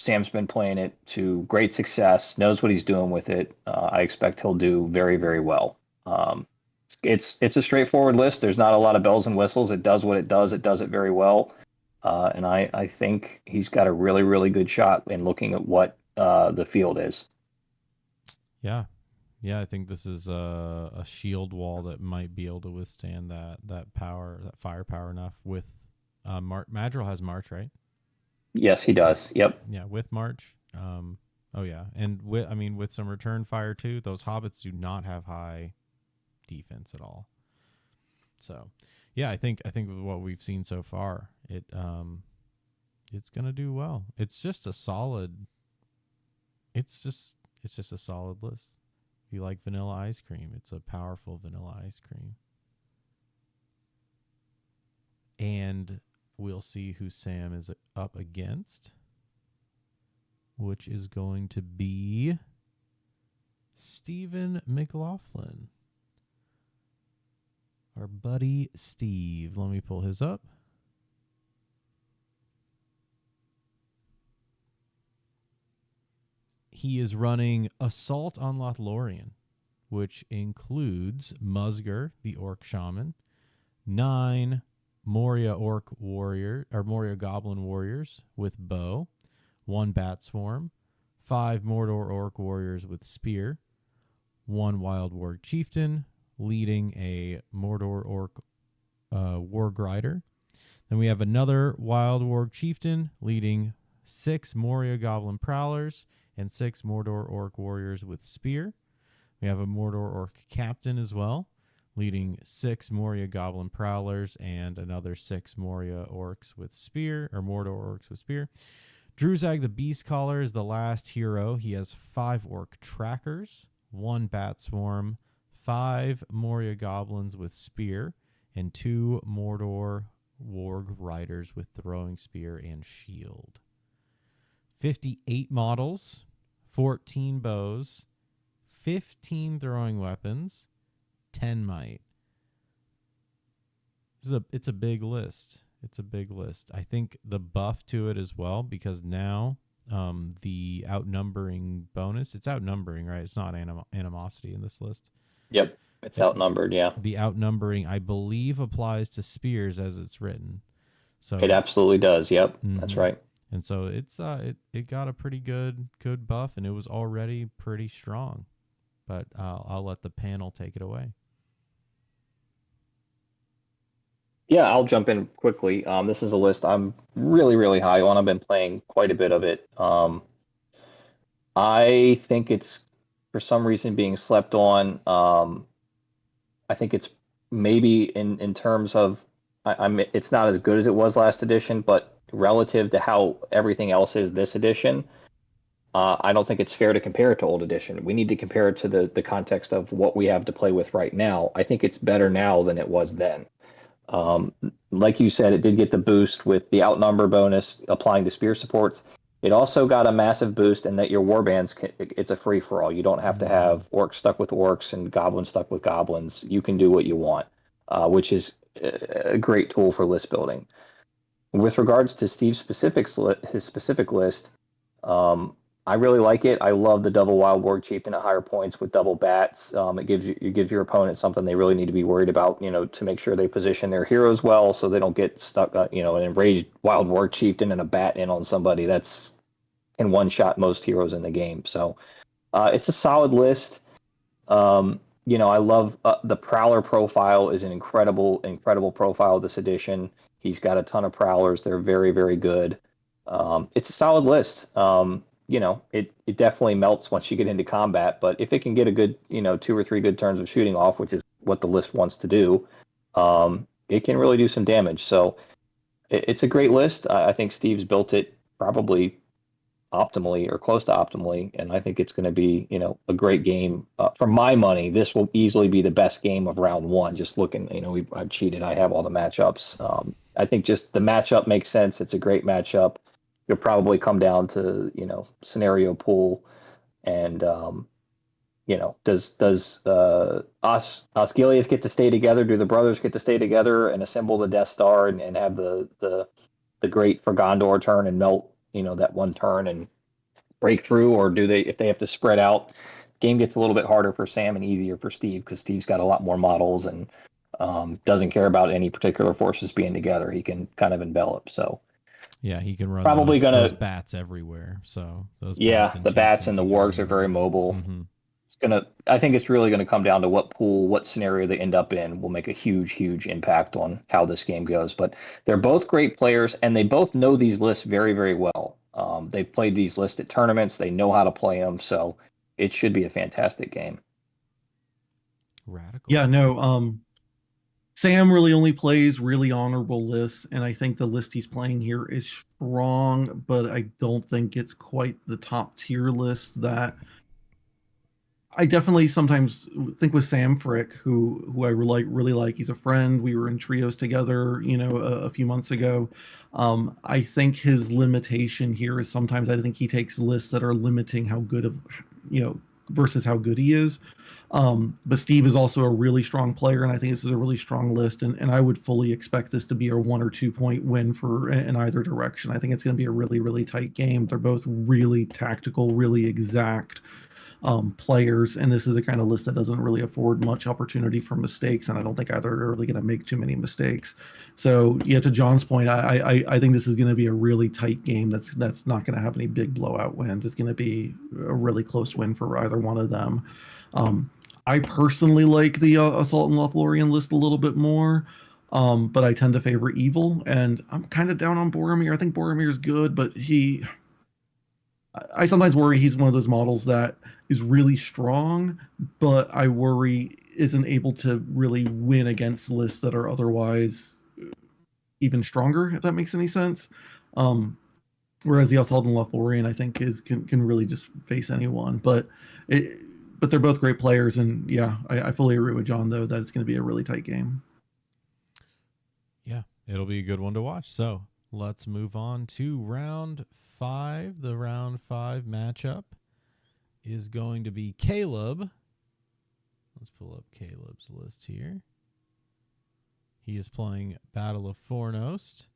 Sam's been playing it to great success, knows what he's doing with it. I expect he'll do very, very well. it's a straightforward list. There's not a lot of bells and whistles. It does what it does. It does it very well. And I think he's got a really, really good shot in looking at what the field is. Yeah. Yeah, I think this is a shield wall that might be able to withstand that power, that firepower enough with Madrill has March, right? Yes, he does. Yep. Yeah, with March. Oh yeah, and with some return fire too. Those hobbits do not have high defense at all. So, yeah, I think with what we've seen so far, it's gonna do well. It's just a solid. It's just a solid list. If you like vanilla ice cream, it's a powerful vanilla ice cream. And we'll see who Sam is up against, which is going to be Stephen McLaughlin. Our buddy Steve. Let me pull his up. He is running Assault on Lothlorien, which includes Musger, the Orc Shaman, 9 Moria Goblin Warriors with bow, 1 Bat Swarm, 5 Mordor Orc Warriors with spear, 1 Wild Warg Chieftain leading a Mordor Orc Warg Rider. Then we have another Wild Warg Chieftain leading 6 Moria Goblin Prowlers and 6 Mordor Orc Warriors with spear. We have a Mordor Orc Captain as well, leading 6 Moria Goblin Prowlers and another 6 Moria Orcs with spear, or Mordor Orcs with spear. Druzag the Beast Caller is the last hero. He has 5 Orc Trackers, 1 Bat Swarm, 5 Moria Goblins with spear, and 2 Mordor Warg Riders with throwing spear and shield. 58 models, 14 bows, 15 throwing weapons, 10 might. It's a big list. It's a big list. I think the buff to it as well, because now the outnumbering bonus, it's outnumbering, right? It's not animosity in this list. Yep. It's outnumbered, yeah. The outnumbering, I believe, applies to spears as it's written. So it absolutely does. Yep. Mm-hmm. That's right. And so it's it got a pretty good buff, and it was already pretty strong. But I'll let the panel take it away. Yeah, I'll jump in quickly. This is a list I'm really, really high on. I've been playing quite a bit of it. I think it's, for some reason, being slept on. I think it's maybe in terms of, it's not as good as it was last edition, but relative to how everything else is this edition, I don't think it's fair to compare it to old edition. We need to compare it to the context of what we have to play with right now. I think it's better now than it was then. Like you said, it did get the boost with the outnumber bonus applying to spear supports. It also got a massive boost in that your warbands, it's a free-for-all. You don't have to have orcs stuck with orcs and goblins stuck with goblins. You can do what you want, which is a great tool for list building. With regards to Steve's his specific list, I really like it. I love the double Wild Warg Chieftain at higher points with double bats. It gives your opponent something they really need to be worried about, to make sure they position their heroes well so they don't get stuck, an enraged Wild Warg Chieftain and a bat in on somebody that's can one-shot most heroes in the game. So it's a solid list. I love the Prowler profile is an incredible profile this edition. He's got a ton of Prowlers. They're very, very good. It's a solid list. It definitely melts once you get into combat, but if it can get a good, 2 or 3 good turns of shooting off, which is what the list wants to do, it can really do some damage. So it's a great list. I think Steve's built it probably optimally or close to optimally, and I think it's going to be, a great game. For my money, this will easily be the best game of round 1. Just looking, I've cheated. I have all the matchups. I think just the matchup makes sense. It's a great matchup. It'll probably come down to, scenario pool and, does Osgiliath get to stay together? Do the brothers get to stay together and assemble the Death Star and have the great for Gondor turn and melt, that one turn and break through? Or do they, if they have to spread out, game gets a little bit harder for Sam and easier for Steve because Steve's got a lot more models and doesn't care about any particular forces being together. He can kind of envelop. So yeah, he can run probably those bats everywhere. So those yeah, bats and the bats chieftain and the can go wargs are very anywhere. mobile. Mm-hmm. I think it's really gonna come down to what pool, what scenario they end up in will make a huge impact on how this game goes. But they're both great players, and they both know these lists very well. They've played these lists at tournaments. They know how to play them, so it should be a fantastic game. Radical. Yeah, no. Sam really only plays really honorable lists, and I think the list he's playing here is strong, but I don't think it's quite the top tier list that I definitely sometimes think with Sam Frick, who I really like. He's a friend. We were in trios together, a few months ago. I think his limitation here is sometimes I think he takes lists that are limiting how good of, versus how good he is. But Steve is also a really strong player, and I think this is a really strong list. And I would fully expect this to be a 1 or 2 point win for in either direction. I think it's going to be a really tight game. They're both really tactical, really exact players, and this is a kind of list that doesn't really afford much opportunity for mistakes, and I don't think either are really going to make too many mistakes. So yeah, to John's point, I think this is going to be a really tight game that's not going to have any big blowout wins. It's going to be a really close win for either one of them. I personally like the Assault and Lothlorien list a little bit more, but I tend to favor Evil, and I'm kind of down on Boromir. I think Boromir is good, but I sometimes worry he's one of those models that is really strong, but I worry isn't able to really win against lists that are otherwise even stronger, if that makes any sense. Whereas the Assault and Lothlorien, I think, can really just face anyone. But they're both great players, and yeah, I fully agree with John, though, that it's going to be a really tight game. Yeah, it'll be a good one to watch. So let's move on to round 5. The round 5 matchup is going to be Caleb. Let's pull up Caleb's list here. He is playing Battle of Fornost,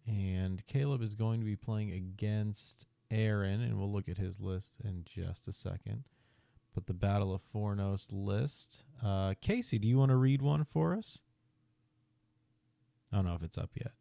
and Caleb is going to be playing against Aaron, and we'll look at his list in just a second. But the Battle of Fornost list, Casey, do you want to read one for us? I don't know if it's up yet.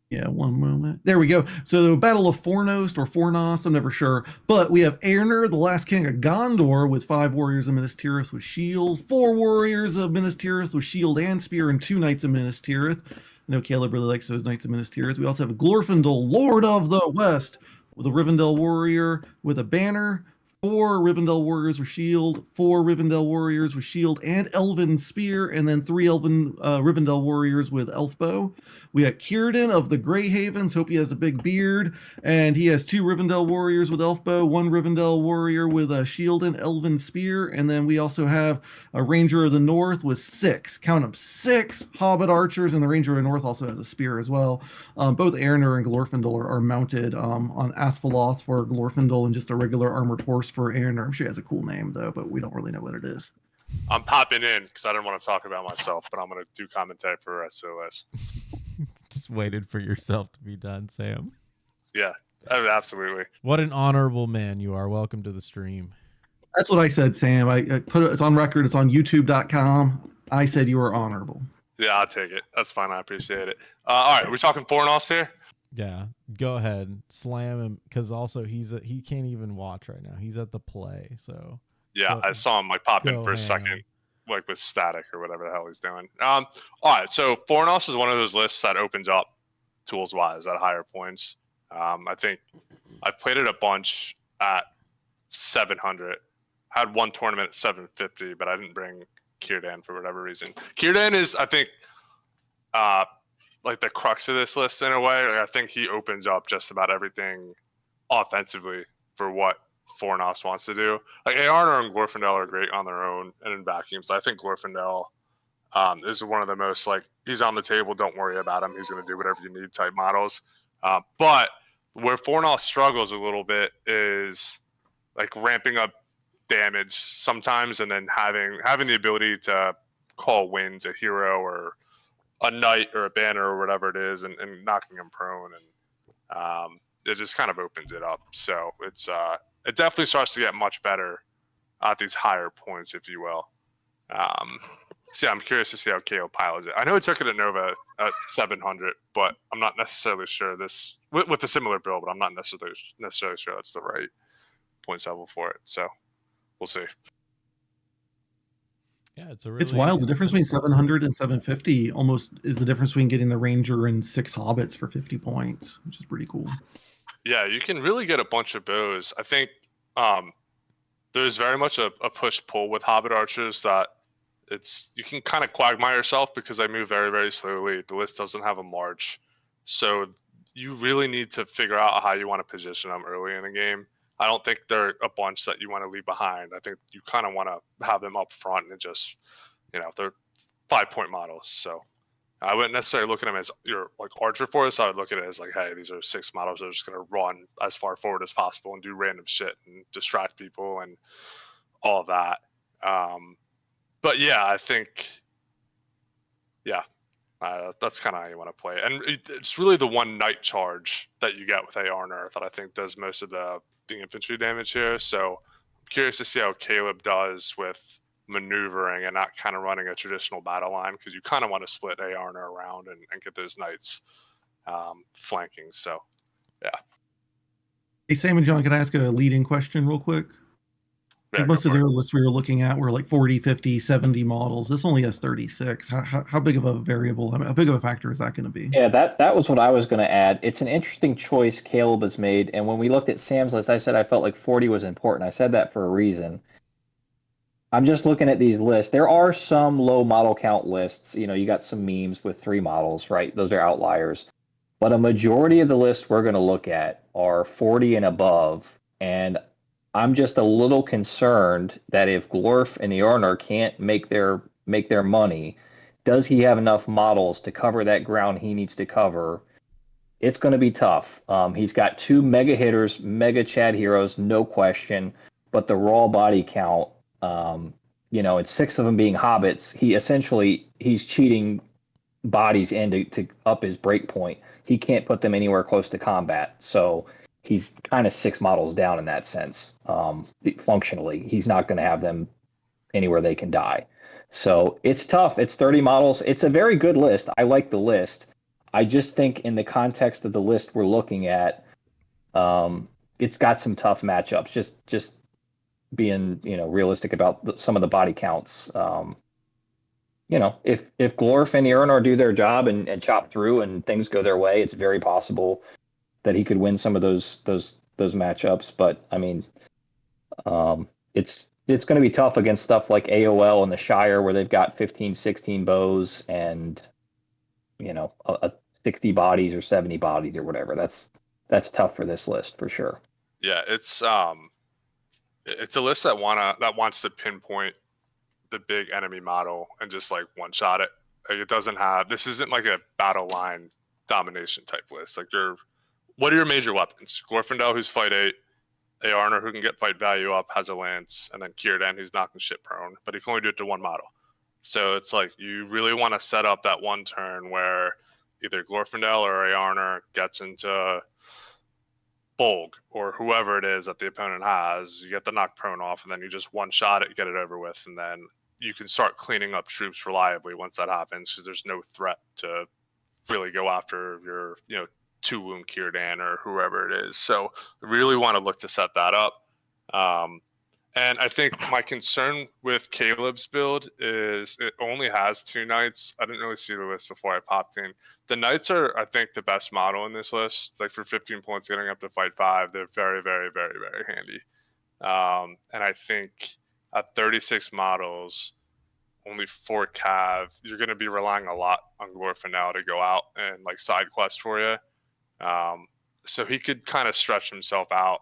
Yeah, one moment. There we go. So Battle of Fornost or Fornost, I'm never sure. But we have Aerner, the last king of Gondor, with 5 warriors of Minas Tirith with shield, 4 warriors of Minas Tirith with shield and spear, and 2 knights of Minas Tirith. I know Caleb really likes those knights of Minas Tirith. We also have Glorfindel, Lord of the West, with a Rivendell warrior with a banner, 4 Rivendell warriors with shield, 4 Rivendell warriors with shield and elven spear, and then 3 elven Rivendell warriors with elf bow. We got Círdan of the Grey Havens. Hope he has a big beard. And he has 2 Rivendell warriors with elf bow, 1 Rivendell warrior with a shield and elven spear. And then we also have a Ranger of the North with 6, count them, 6 Hobbit archers. And the Ranger of the North also has a spear as well. Both Aerner and Glorfindel are mounted on Asphalloth for Glorfindel and just a regular armored horse for Aerner. I'm sure he has a cool name, though, but we don't really know what it is. I'm popping in because I didn't want to talk about myself, but I'm going to do commentary for the rest of the list. Just waited for yourself to be done, Sam. Yeah, absolutely. What an honorable man you are. Welcome to the stream. That's what I said, Sam. I put it's on record. It's on youtube.com. I said you were honorable. Yeah, I'll take it. That's fine. I appreciate it. All right, we're talking Fornost here? Yeah, go ahead. Slam him, because also he can't even watch right now. He's at the play, so. Yeah, I saw him pop in for a second, with static or whatever the hell he's doing. All right, so Fornost is one of those lists that opens up tools-wise at higher points. I think I've played it a bunch at 700. Had one tournament at 750, but I didn't bring Círdan for whatever reason. Círdan is, I think, the crux of this list in a way. I think he opens up just about everything offensively for what Fornost wants to do. Aerner and Glorfindel are great on their own and in vacuums. I think Glorfindel is one of the most he's on the table, don't worry about him, he's going to do whatever you need type models. But where Fornost struggles a little bit is ramping up damage sometimes, and then having the ability to call wins a hero or a knight or a banner or whatever it is, and knocking him prone, and it just kind of opens it up. So it's it definitely starts to get much better at these higher points, if you will. So yeah, I'm curious to see how Caleb pilots it. I know he took it at Nova at 700, but I'm not necessarily sure this with a similar build, but I'm not necessarily sure that's the right points level for it. So we'll see. Yeah, It's wild. The difference between 700 and 750 almost is the difference between getting the Ranger and 6 Hobbits for 50 points, which is pretty cool. Yeah, you can really get a bunch of bows. I think there's very much a push-pull with Hobbit archers that you can kind of quagmire yourself because they move very, very slowly. The list doesn't have a march. So you really need to figure out how you want to position them early in the game. I don't think they're a bunch that you want to leave behind. I think you kind of want to have them up front and just, they're 5-point models. So I wouldn't necessarily look at them as your like archer force. I would look at it as like, hey, these are 6 models that are just going to run as far forward as possible and do random shit and distract people and all that. But yeah, I think, that's kind of how you want to play it. And it's really the one night charge that you get with AR Nerf that I think does most of the infantry damage here. So I'm curious to see how Caleb does with maneuvering and not kind of running a traditional battle line, because you kind of want to split AR Nerf around and get those knights flanking. So, yeah. Hey, Sam and John, can I ask a leading question real quick? Yeah, most of the lists we were looking at were like 40, 50, 70 models. This only has 36. How big of a variable, how big of a factor is that going to be? Yeah, that was what I was going to add. It's an interesting choice Caleb has made. And when we looked at Sam's list, I said I felt like 40 was important. I said that for a reason. I'm just looking at these lists. There are some low model count lists. You got some memes with 3 models, right? Those are outliers. But a majority of the lists we're going to look at are 40 and above. And I'm just a little concerned that if Glorf and the Arner can't make their money, does he have enough models to cover that ground he needs to cover? It's going to be tough. He's got 2 mega hitters, mega Chad heroes, no question. But the raw body count, and 6 of them being hobbits, he's cheating bodies in to up his break point. He can't put them anywhere close to combat. So he's kind of 6 models down in that sense. Functionally, he's not going to have them anywhere they can die. So it's tough. It's 30 models. It's a very good list. I like the list. I just think in the context of the list we're looking at, it's got some tough matchups. Just being realistic about some of the body counts. If Glorf and Uranar do their job and chop through and things go their way, it's very possible that he could win some of those matchups. But I mean, it's going to be tough against stuff like AOL and the Shire, where they've got 15, 16 bows and a 60 bodies or 70 bodies or whatever. That's tough for this list for sure. Yeah, it's a list that wants to pinpoint the big enemy model and just like one shot it. Like, this isn't like a battle line domination type list. Like, what are your major weapons? Glorfindel, who's fight 8, Arner, who can get fight value up, has a lance, and then Círdan, who's knocking shit prone, but he can only do it to one model. So it's like you really want to set up that one turn where either Glorfindel or Arner gets into Bolg or whoever it is that the opponent has. You get the knock prone off, and then you just one shot it, get it over with, and then you can start cleaning up troops reliably once that happens, because there's no threat to really go after your 2 wound Círdan or whoever it is. So really want to look to set that up. And I think my concern with Caleb's build is it only has 2 knights. I didn't really see the list before I popped in. The knights are, I think, the best model in this list. Like, for 15 points getting up to fight 5, they're very, very, very, very handy. And I think at 36 models, only 4 cav, you're going to be relying a lot on Glorfindel to go out and like side quest for you. So he could kind of stretch himself out,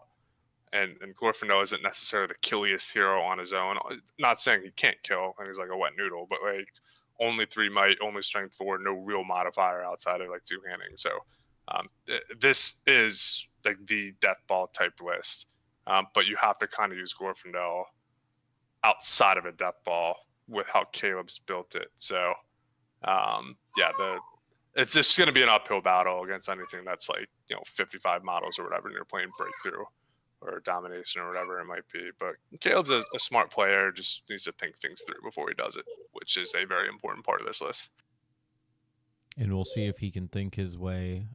and Glorfindel isn't necessarily the killiest hero on his own. Not saying he can't kill, and he's like a wet noodle, but like only 3 might, only strength 4, no real modifier outside of like 2-handing. So this is like the death ball type list, but you have to kind of use Glorfindel outside of a death ball with how Caleb's built it. So it's just going to be an uphill battle against anything that's like 55 models or whatever, and you're playing breakthrough. or domination or whatever it might be. But Caleb's a smart player, just needs to think things through before he does it, which is a very important part of this list. And we'll see if he can think his way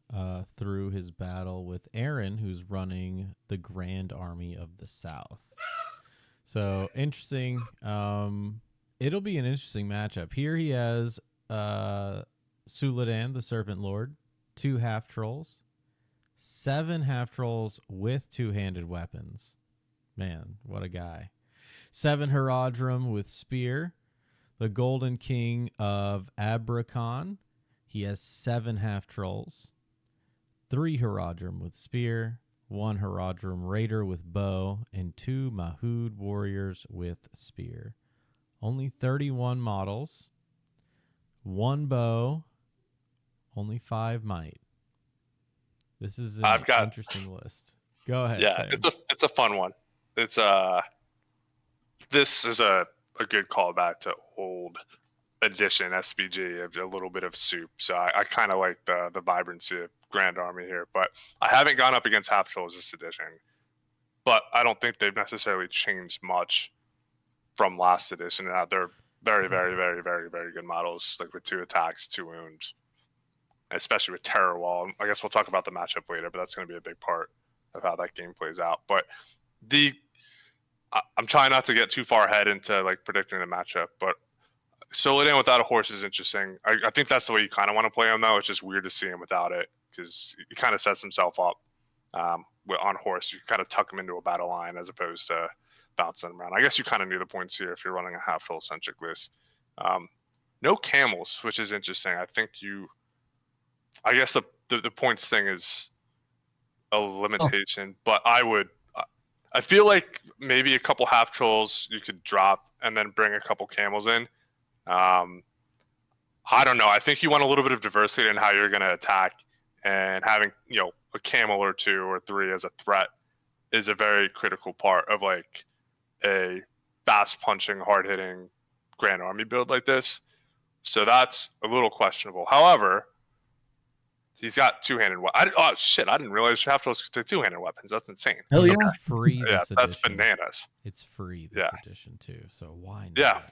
through his battle with Aaron, who's running the Grand Army of the South. So interesting. It'll be an interesting matchup. Here he has Suladan, the Serpent Lord, 2 half trolls, 7 half trolls with 2-handed weapons. Man, what a guy. 7 Haradrim with spear, the Golden King of Abrakan. He has 7 half trolls, 3 Haradrim with spear, 1 Haradrim raider with bow, and 2 Mahood warriors with spear. Only 31 models, 1 bow, only 5 might. This is an interesting list. Go ahead. Yeah, Sam. it's a fun one. It's this is a good callback to old edition SBG, a little bit of soup. So I kind of like the vibrancy of Grand Army here, but I haven't gone up against half trolls this edition. But I don't think they've necessarily changed much from last edition. They're very, very, very, very, very good models, like with 2 attacks, 2 wounds, especially with Terror Wall. I guess we'll talk about the matchup later, but that's going to be a big part of how that game plays out. But I'm trying not to get too far ahead into like predicting the matchup, but Soladan without a horse is interesting. I think that's the way you kind of want to play him, though. It's just weird to see him without it because he kind of sets himself up on horse. You kind of tuck him into a battle line as opposed to bouncing him around. I guess you kind of knew the points here if you're running a half troll centric list. No camels, which is interesting. I guess the points thing is a limitation, but I feel like maybe a couple half trolls you could drop and then bring a couple camels in. I don't know. I think you want a little bit of diversity in how you're going to attack, and having, a camel or 2 or 3 as a threat is a very critical part of like a fast punching, hard hitting Grand Army build like this. So that's a little questionable. However, he's got 2-handed weapons. Oh shit! I didn't realize half trolls could do 2-handed weapons. That's insane. Hell yeah! It's free. Yeah, this that's edition. bananas. It's free this edition too. So why not? Yeah.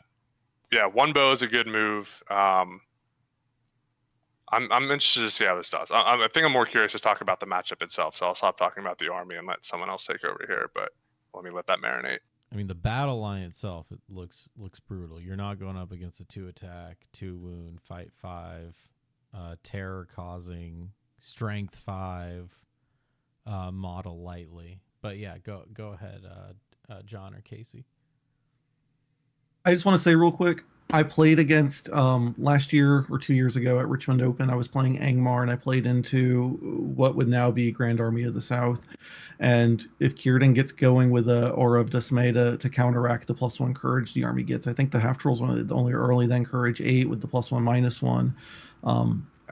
Yeah, 1 bow is a good move. I'm interested to see how this does. I think I'm more curious to talk about the matchup itself, so I'll stop talking about the army and let someone else take over here. But let me let that marinate. I mean, the battle line itself, it looks brutal. You're not going up against a 2 attack, 2 wound, fight 5, terror causing, strength 5 model lightly. But yeah, go ahead, John or Casey. I just want to say real quick, I played against last year or 2 years ago at Richmond Open. I was playing Angmar, and I played into what would now be Grand Army of the South. And if Kieran gets going with a Aura of Dismay to counteract the +1 courage the army gets, I think the half trolls one of the only early then courage 8 with the +1/-1.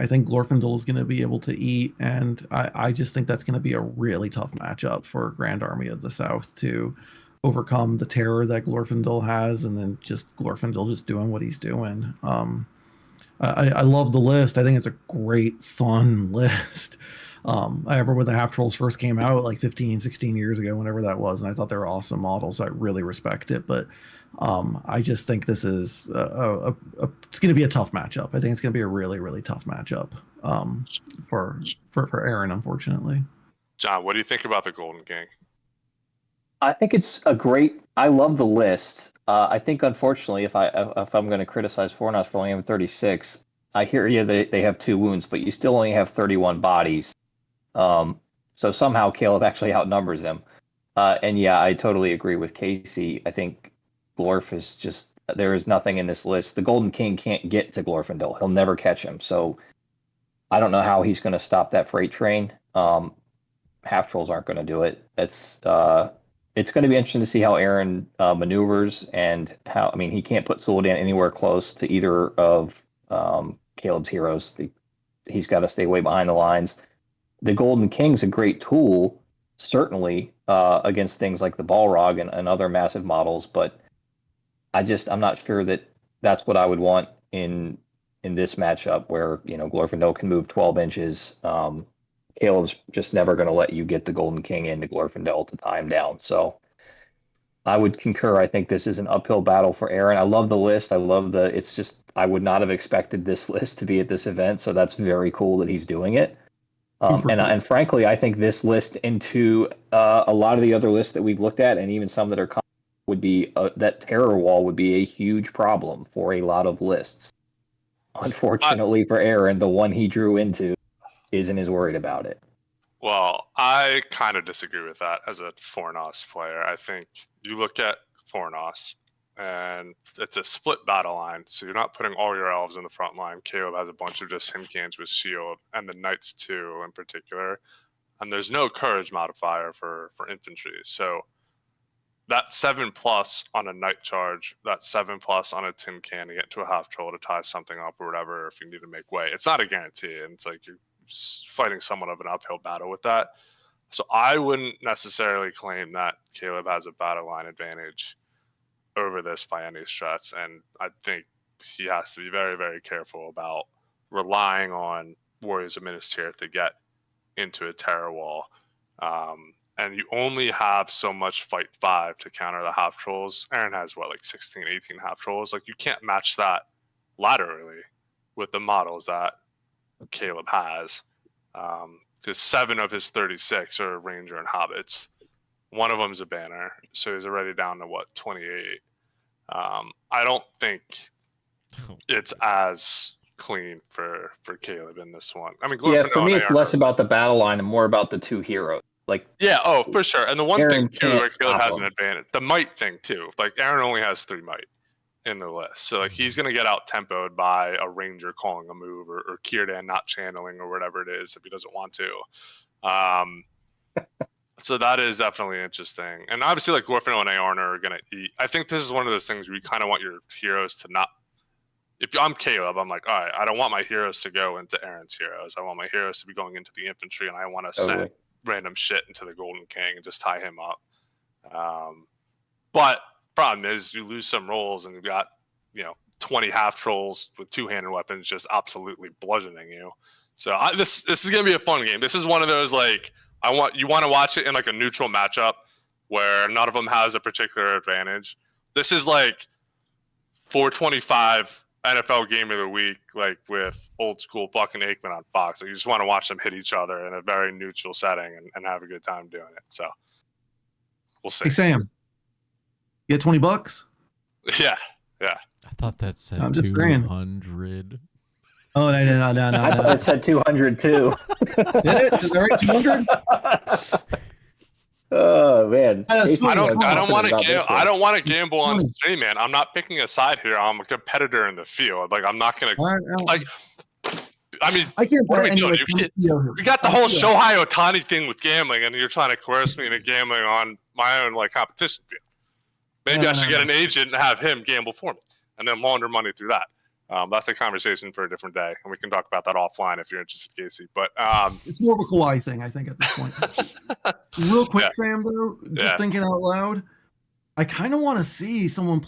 I think Glorfindel is going to be able to eat, and I just think that's going to be a really tough matchup for Grand Army of the South to overcome the terror that Glorfindel has, and then just Glorfindel just doing what he's doing. I love the list. I think it's a great, fun list. I remember when the half trolls first came out like 15, 16 years ago, whenever that was, and I thought they were awesome models. So I really respect it. But I just think this is it's going to be a tough matchup. I think it's going to be a really, really tough matchup for Aaron, unfortunately. John, what do you think about the Golden King? I think it's I love the list. I think, unfortunately, if I'm going to criticize Fornos for only having 36, I hear you. They have 2 wounds, but you still only have 31 bodies. So somehow Caleb actually outnumbers him. And yeah, I totally agree with Casey. I think Glorf is just, there is nothing in this list. The Golden King can't get to Glorfindel. He'll never catch him. So I don't know how he's going to stop that freight train. Half trolls aren't going to do it. It's going to be interesting to see how Aaron maneuvers, and how, he can't put Suladan anywhere close to either of Caleb's heroes. He's got to stay way behind the lines. The Golden King's a great tool, certainly, against things like the Balrog and other massive models, but I'm not sure that that's what I would want in this matchup, where Glorfindel can move 12 inches. Caleb's just never going to let you get the Golden King into Glorfindel to time down. So I would concur. I think this is an uphill battle for Aaron. I love the list. I love it's just, I would not have expected this list to be at this event. So that's very cool that he's doing it. And frankly, I think this list into a lot of the other lists that we've looked at, and even some that are would be that terror wall would be a huge problem for a lot of lists. Unfortunately for Aaron, the one he drew into isn't as worried about it. Well, I kind of disagree with that as a Fornos player. I think you look at Fornos, and it's a split battle line, so you're not putting all your elves in the front line. Caleb has a bunch of just Himcans with shield, and the knights too in particular. And there's no courage modifier for infantry. So that 7+ on a knight charge, that 7+ on a tin can to get to a half troll to tie something up or whatever if you need to make way. It's not a guarantee, and it's like you're fighting somewhat of an uphill battle with that. So I wouldn't necessarily claim that Caleb has a battle line advantage over this by any stretch, and I think he has to be very, very careful about relying on Warriors of Minas Tirith to get into a terror wall. And you only have so much fight 5 to counter the half trolls. Aaron has like 16, 18 half trolls. Like, you can't match that laterally with the models that Caleb has. Because 7 of his 36 are Ranger and Hobbits. One of them's a banner, so he's already down to 28. I don't think it's as clean for Caleb in this one. I mean, for me, it's less about the battle line and more about the two heroes. Like, for sure. And the one Aaron thing too, where Caleb has an advantage, the might thing too. Like, Aaron only has 3 might in the list, so like he's gonna get out tempoed by a ranger calling a move, or Kierdan not channeling or whatever it is if he doesn't want to. So that is definitely interesting. And obviously, like, Glorfindel and Aorna are gonna eat. I think this is one of those things where you kind of want your heroes to not. If I'm Caleb, I'm like, all right, I don't want my heroes to go into Aaron's heroes. I want my heroes to be going into the infantry, and I want to send random shit into the Golden King and just tie him up. But problem is, you lose some rolls, and you've got 20 half trolls with 2-handed weapons just absolutely bludgeoning you. So this is gonna be a fun game. This is one of those, like, you want to watch it in like a neutral matchup where none of them has a particular advantage. This is like 425 NFL game of the week, like with old school Buck and Aikman on Fox. Like, you just want to watch them hit each other in a very neutral setting and have a good time doing it. So we'll see. Hey, Sam, you get $20? Yeah. I thought that said I'm just saying. 200. Oh, no. I thought it said 200 too. Did it? Is that right? 200? Oh man, I don't want to gamble on stream, man. I'm not picking a side here. I'm a competitor in the field. Like, I'm not gonna like. I mean, what are we doing? We got the whole Shohei Ohtani thing with gambling, and you're trying to coerce me into gambling on my own like competition field. Maybe I should get an agent and have him gamble for me, and then launder money through that. That's a conversation for a different day, and we can talk about that offline if you're interested, Casey. But it's more of a Kawhi thing, I think, at this point. Real quick, Sam, though, just thinking out loud, I kind of want to see someone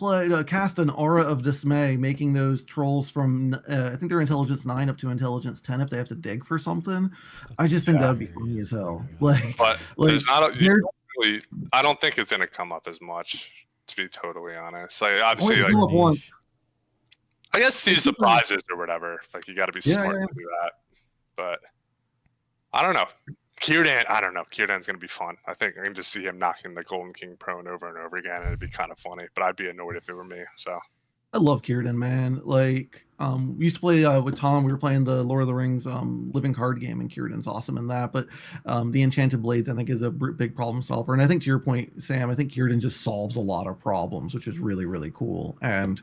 cast an Aura of Dismay, making those trolls from I think they're Intelligence 9 up to Intelligence 10 if they have to dig for something. I just think that would be funny as hell. But there's not I don't think it's going to come up as much, to be totally honest. Like, obviously, I guess seize the prizes or whatever. Like, you got to be smart to do that. But I don't know. Kierdan's going to be fun. I think I can just see him knocking the Golden King prone over and over again, and it'd be kind of funny. But I'd be annoyed if it were me. So I love Kierdan, man. Like, we used to play with Tom. We were playing the Lord of the Rings living card game, and Kierdan's awesome in that. But the Enchanted Blades, I think, is a big problem solver. And I think, to your point, Sam, I think Kierdan just solves a lot of problems, which is really, really cool. And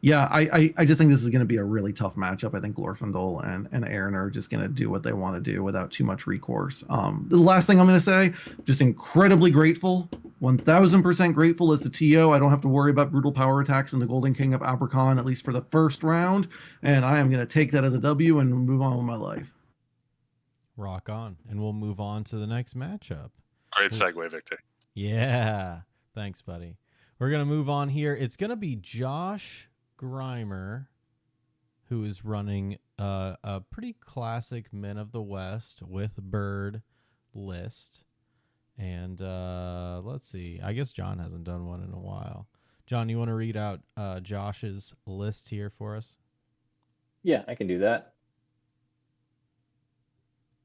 yeah, I just think this is going to be a really tough matchup. I think Glorfindel and Aaron are just going to do what they want to do without too much recourse. The last thing I'm going to say, just incredibly grateful, 1000% grateful as the TO. I don't have to worry about brutal power attacks in the Golden King of Abercon, at least for the first round. And I am going to take that as a W and move on with my life. Rock on. And we'll move on to the next matchup. Great segue, Victor. Yeah. Thanks, buddy. We're going to move on here. It's going to be Josh Grimer, who is running a pretty classic Men of the West with Bird list. And let's see. I guess John hasn't done one in a while. John, you want to read out Josh's list here for us? Yeah, I can do that.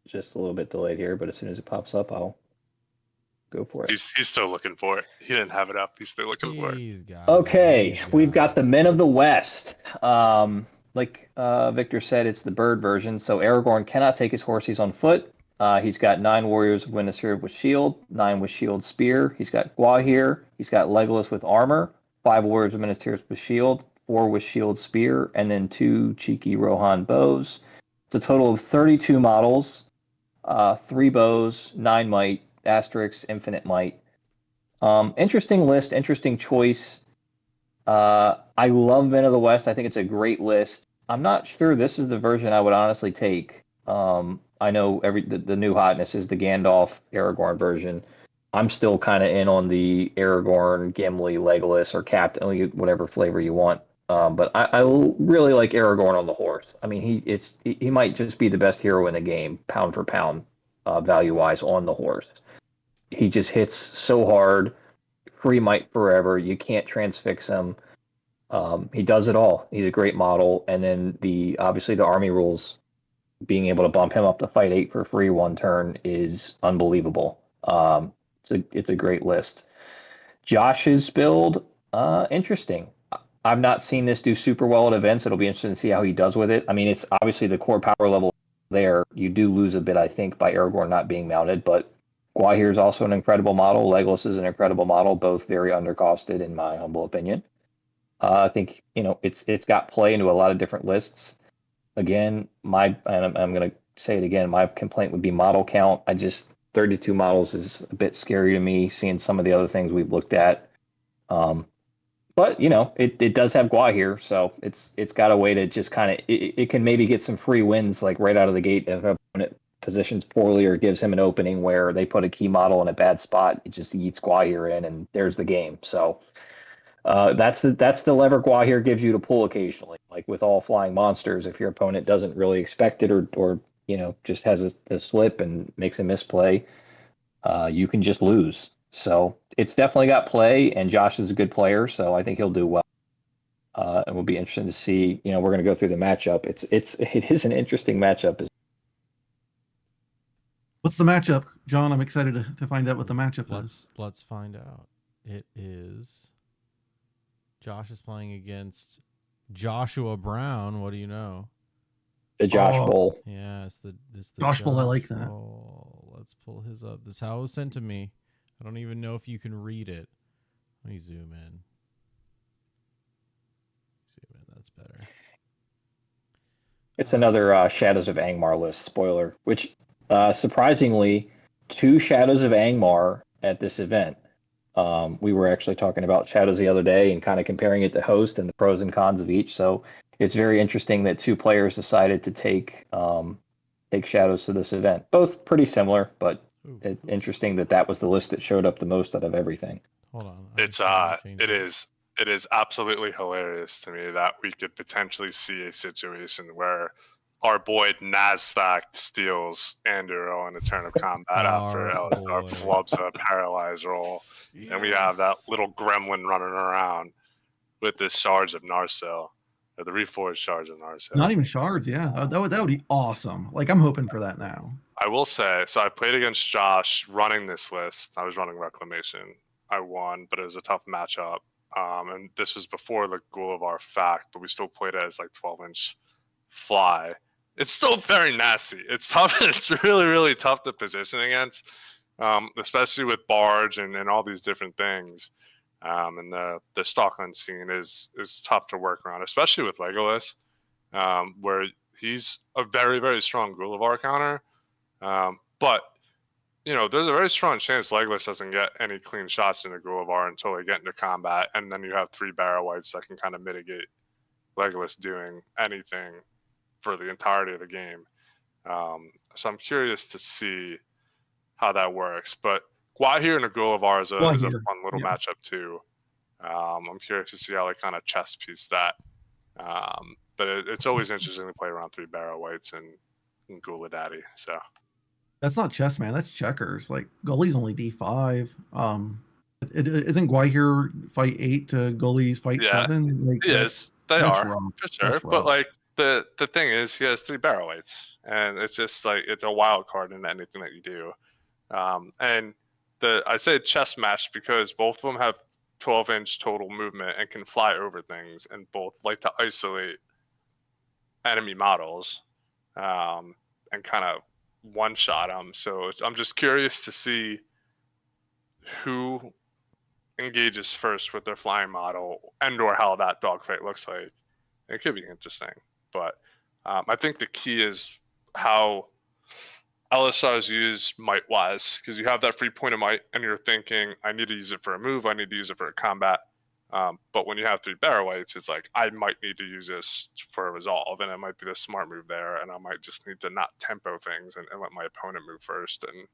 Just a little bit delayed here, but as soon as it pops up, I'll go for it. He's still looking for it. He didn't have it up. He's still looking for it. He's got Okay, it. we've got the Men of the West. Like Victor said, it's the bird version. So Aragorn cannot take his horse. He's on foot. He's got 9 warriors of Winnesir with shield, 9 with shield spear. He's got Gwahir. He's got Legolas with armor, 5 warriors of Winnesir with shield, 4 with shield spear, and then 2 cheeky Rohan bows. It's a total of 32 models, 3 bows, 9 might, asterisk, infinite might. Interesting list, interesting choice. I love Men of the West. I think it's a great list. I'm not sure this is the version I would honestly take. I know the new hotness is the Gandalf Aragorn version. I'm still kind of in on the Aragorn, Gimli, Legolas, or Captain, whatever flavor you want. But I really like Aragorn on the horse. I mean, he might just be the best hero in the game, pound for pound, value wise on the horse. He just hits so hard, free might forever. You can't transfix him. He does it all. He's a great model. And then obviously the army rules, being able to bump him up to fight 8 for free 1 turn is unbelievable. It's a great list. Josh's build, interesting. I've not seen this do super well at events. It'll be interesting to see how he does with it. I mean, it's obviously the core power level there. You do lose a bit, I think, by Aragorn not being mounted, but Gwahir is also an incredible model. Legolas is an incredible model, both very undercosted in my humble opinion. I think it's got play into a lot of different lists. Again, I'm going to say it again. My complaint would be model count. 32 models is a bit scary to me, seeing some of the other things we've looked at. But it does have Gwahir, so it's got a way to just kind of it can maybe get some free wins like right out of the gate if an opponent positions poorly or gives him an opening where they put a key model in a bad spot. It just eats Gwahir in, and there's the game. So that's the lever Gwahir gives you to pull occasionally, like with all flying monsters. If your opponent doesn't really expect it or just has a slip and makes a misplay, you can just lose. So it's definitely got play, and Josh is a good player, so I think he'll do well. And we'll be interested to see. We're going to go through the matchup. It is an interesting matchup. What's the matchup, John? I'm excited to find out what the matchup is. Let's find out. It is. Josh is playing against Joshua Brown. What do you know? The Josh Bowl. Yeah, it's the Josh Bowl. I like that. Let's pull his up. This is how it was sent to me. I don't even know if you can read it. Let me zoom in. That's better. It's another Shadows of Angmar list spoiler, which surprisingly, 2 Shadows of Angmar at this event. We were actually talking about Shadows the other day and kind of comparing it to Host and the pros and cons of each. So it's very interesting that 2 players decided to take Shadows to this event. Both pretty similar, but it's interesting that was the list that showed up the most out of everything. Hold on. It is absolutely hilarious to me that we could potentially see a situation where our boy Nasdaq steals Anduril in a turn of combat after Alistar flubs a paralyzed roll. Yes. And we have that little gremlin running around with this Shards of Narsil. Or the reforged Shards of Narsil. Not even Shards, yeah. That would be awesome. Like, I'm hoping for that now. I will say, so I played against Josh running this list. I was running Reclamation. I won, but it was a tough matchup. And this was before the Gulavar fact, but we still played it as like 12-inch fly. It's still very nasty. It's tough. It's really, really tough to position against, especially with Barge and all these different things. And the Stockland scene is tough to work around, especially with Legolas, where he's a very, very strong Gulavar counter. But there's a very strong chance Legolas doesn't get any clean shots into Gulavar until they get into combat, and then you have 3 Barrow Whites that can kind of mitigate Legolas doing anything for the entirety of the game. So I'm curious to see how that works. But Gwahir and a Gulavar is a fun little matchup too. I'm curious to see how they kind of chess piece that. but it's always interesting to play around 3 barrel whites and Gula Daddy. So That's not chess, man. That's checkers. Like Gully's only D5. Isn't Guahir fight 8 to Gully's fight 7? Like, yes, they that's are rough. for sure. That's But rough. like the thing is, he has 3 barrel whites, and it's just like it's a wild card in anything that you do. And I say chess match because both of them have 12-inch total movement and can fly over things, and both like to isolate enemy models and kind of one-shot them. So I'm just curious to see who engages first with their flying model and or how that dogfight looks like. It could be interesting. But I think the key is how LSRs use might-wise, because you have that free point of might, and you're thinking, I need to use it for a move, I need to use it for a combat. But when you have 3 barrel whites, it's like, I might need to use this for a resolve, and it might be the smart move there, and I might just need to not tempo things and let my opponent move first and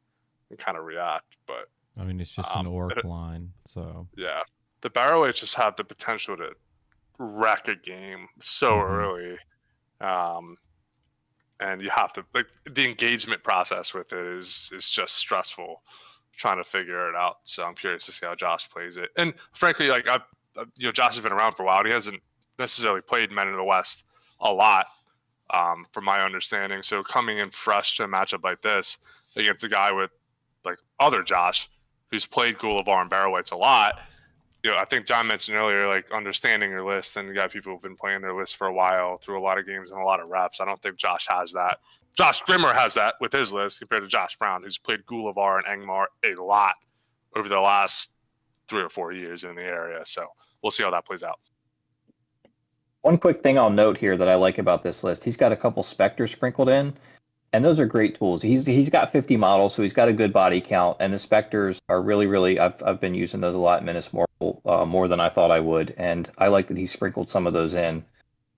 kind of react. But I mean, it's just an orc line, so yeah, the barrel whites just have the potential to wreck a game so early. And you have to, like, the engagement process with it is just stressful trying to figure it out. So I'm curious to see how Josh plays it. And frankly, like, Josh has been around for a while. And he hasn't necessarily played Men in the West a lot, from my understanding. So coming in fresh to a matchup like this against a guy with like other Josh, who's played Gulavar and barrel whites a lot. I think John mentioned earlier, like, understanding your list, and you got people who've been playing their list for a while through a lot of games and a lot of reps. I don't think Josh has that. Josh Grimmer has that with his list compared to Josh Brown, who's played Gulavar and Angmar a lot over the last 3 or 4 years in the area. So we'll see how that plays out. One quick thing I'll note here that I like about this list, he's got a couple Spectres sprinkled in, and those are great tools. He's got 50 models, so he's got a good body count, and the Spectres are really, I've been using those a lot in Minas Morgul, more than I thought I would, and I like that he sprinkled some of those in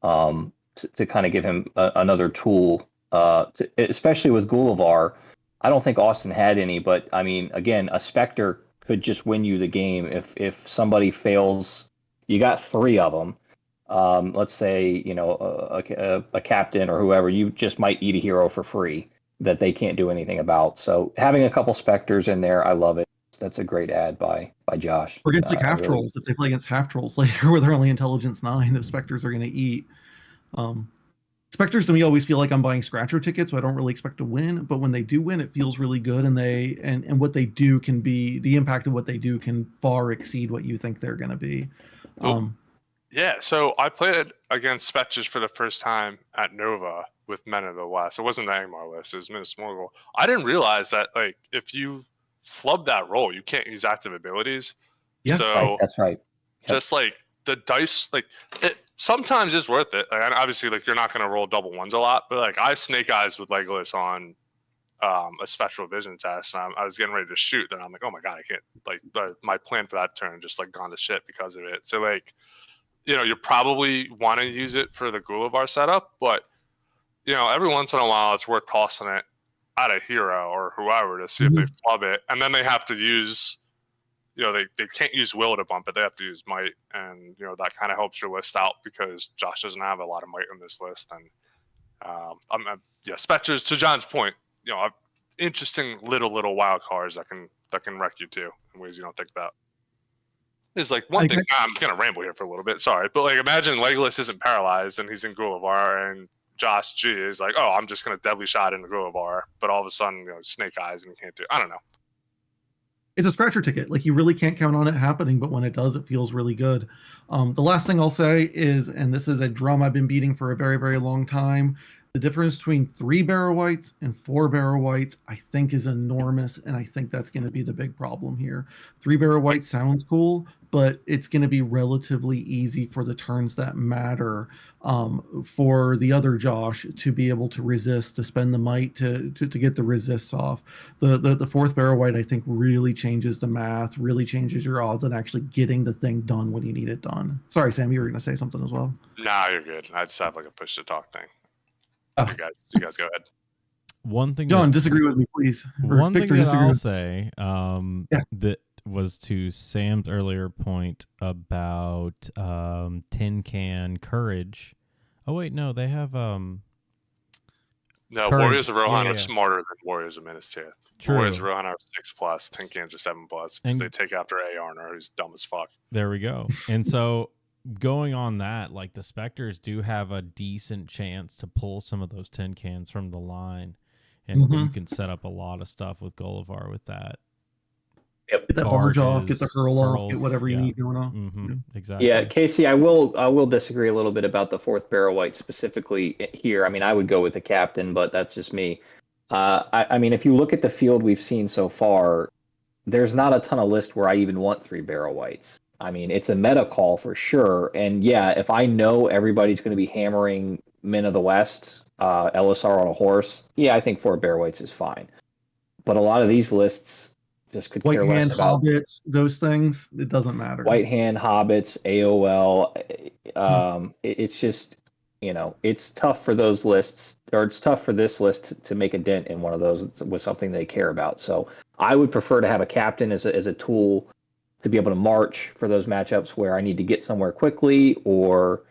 to kind of give him another tool, especially with Gulavar. I don't think Austin had any, but I mean, again, a Spectre could just win you the game if somebody fails. You got 3 of them. Let's say, a captain or whoever, you just might eat a hero for free that they can't do anything about. So having a couple Spectres in there, I love it. That's a great ad by Josh. Or against like half trolls, if they play against half trolls later where they're only intelligence 9, the Spectres are going to eat. Spectres to me always feel like I'm buying scratcher tickets, so I don't really expect to win. But when they do win, it feels really good, and what they do can be, the impact of what they do can far exceed what you think they're going to be. Yeah, so I played against Spectres for the first time at Nova with Men of the West. It wasn't the Angmar list, it was Minas Morgul. I didn't realize that, like, if you flub that roll, you can't use active abilities. Yeah, so right, that's right. Yep. Just like the dice, like, it sometimes is worth it. Like, obviously, like, you're not going to roll double ones a lot, but like I snake eyes with Legolas on a spectral vision test, and I was getting ready to shoot, and I'm like, oh my god, I can't, like, my plan for that turn just like gone to shit because of it. So like, you probably want to use it for the Gulavar setup, but every once in a while it's worth tossing it at a hero or whoever to see if they flub it, and then they have to use, they can't use will to bump it, they have to use might, and that kind of helps your list out because Josh doesn't have a lot of might on this list. And Spectres, to John's point, interesting little wild cards that can wreck you too in ways you don't think about. Is like one thing. I'm gonna ramble here for a little bit. Sorry, but like, imagine Legolas isn't paralyzed and he's in Gulavar, and Josh G is like, "Oh, I'm just gonna deadly shot into Gulavar," but all of a sudden, snake eyes and he can't do. I don't know. It's a scratcher ticket. Like, you really can't count on it happening, but when it does, it feels really good. The last thing I'll say is, and this is a drum I've been beating for a very, very long time, the difference between 3 barrel whites and 4 barrel whites, I think, is enormous, and I think that's going to be the big problem here. 3 barrel white sounds cool, but it's going to be relatively easy for the turns that matter for the other Josh to be able to resist, to spend the might to get the resists off. The 4th barrel white, I think, really changes the math, really changes your odds on actually getting the thing done when you need it done. Sorry, Sam, you were going to say something as well. Nah, you're good. I just have like a push to talk thing. Oh. You guys go ahead. One thing, John, disagree with me, please. One thing Victor, that disagree I'll with say that was to Sam's earlier point about tin can courage. Oh wait, no, they have No, Courage. Warriors of Rohan Yeah. are smarter than Warriors of Minas Tirith. True. Warriors of Rohan are 6+, 10 cans are 7+, because And- they take after Aarner, who's dumb as fuck. There we go. And so going on that, like the Spectres do have a decent chance to pull some of those tin cans from the line. And you can set up a lot of stuff with Gullivar with that. Yep. Get that barge off, get the hurl off, hurls, get whatever you yeah. need going on. Mm-hmm. Exactly. Yeah, Casey, I will disagree a little bit about the fourth barrel white specifically here. I mean, I would go with the captain, but that's just me. I mean, if you look at the field we've seen so far, there's not a ton of lists where I even want 3 barrel whites. I mean, it's a meta call for sure. And yeah, if I know everybody's going to be hammering Men of the West, LSR on a horse, yeah, I think 4 barrel whites is fine. But a lot of these lists just could White care less hand, about hobbits, those things. It doesn't matter. White hand, hobbits, AOL. It's just, it's tough for those lists, or it's tough for this list to make a dent in one of those with something they care about. So I would prefer to have a captain as a tool to be able to march for those matchups where I need to get somewhere quickly, or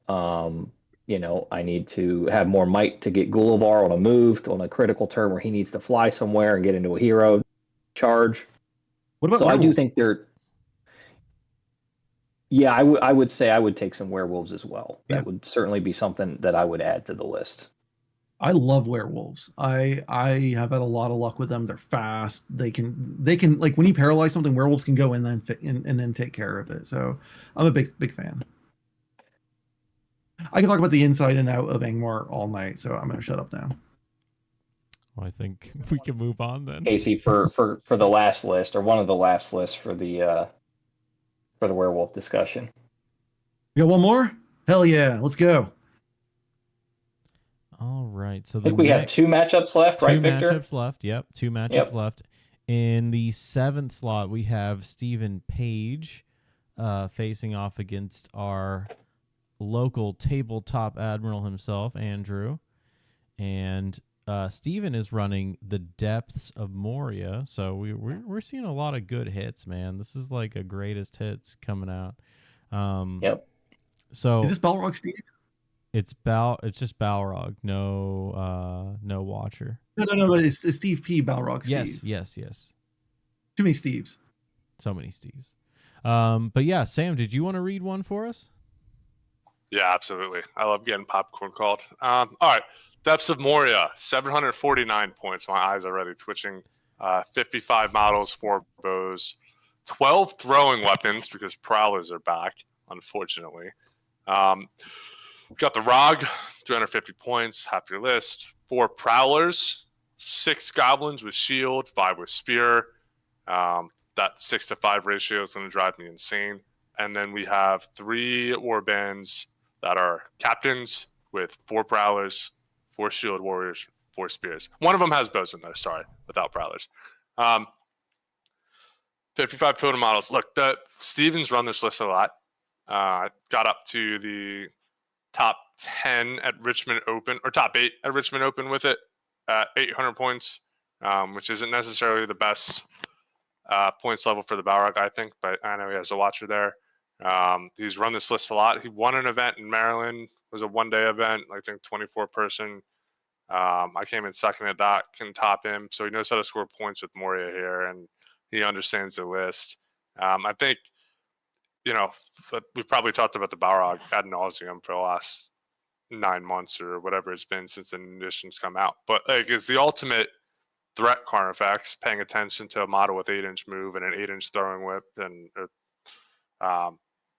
I need to have more might to get Gullivar on a move, on a critical turn where he needs to fly somewhere and get into a hero charge. What about so werewolves? I do think they're. Yeah, I would say I would take some werewolves as well. Yeah. That would certainly be something that I would add to the list. I love werewolves. I have had a lot of luck with them. They're fast. They can like when you paralyze something, werewolves can go in and then take care of it. So I'm a big fan. I can talk about the inside and out of Angmar all night, so I'm gonna shut up now. Well, I think we can move on then. Casey, for the last list, or one of the last lists for the werewolf discussion. You got one more? Hell yeah, let's go. All right. So I think we have 2 matchups left, right, Victor? 2 matchups left. Yep. 2 matchups left. In the 7th slot, we have Stephen Page facing off against our local tabletop admiral himself, Andrew. And Stephen is running the Depths of Moria. So we're seeing a lot of good hits, man. This is like a greatest hits coming out. Yep. So Is this Balrog Steve? It's just Balrog, no Watcher. No. But it's Steve P. Balrog Steve. Yes. Too many Steves. So many Steves. But yeah, Sam, did you want to read one for us? Yeah, absolutely. I love getting popcorn called. All right. Depths of Moria, 749 points. My eyes are already twitching. 55 models, 4 bows, 12 throwing weapons because prowlers are back, unfortunately. We've got the Rog, 350 points, half your list. 4 prowlers, 6 goblins with shield, 5 with spear. That 6-to-5 ratio is going to drive me insane. And then we have 3 warbands that are captains with 4 prowlers, 4 shield warriors, 4 spears. One of them has bows in there, sorry, without prowlers. 55 total models. Look, Steven's run this list a lot. Got up to the top 10 at Richmond Open, or top 8 at Richmond Open with it at 800 points, which isn't necessarily the best points level for the Balrog, I think, but I know he has a watcher there. He's run this list a lot. He won an event in Maryland. It was a one-day event, I think 24-person. I came in second at that, can top him. So he knows how to score points with Moria here, and he understands the list. I think, we've probably talked about the Balrog ad nauseum for the last 9 months or whatever it's been since the editions come out. But it's the ultimate threat Carnifex, paying attention to a model with 8-inch move and an 8-inch throwing whip and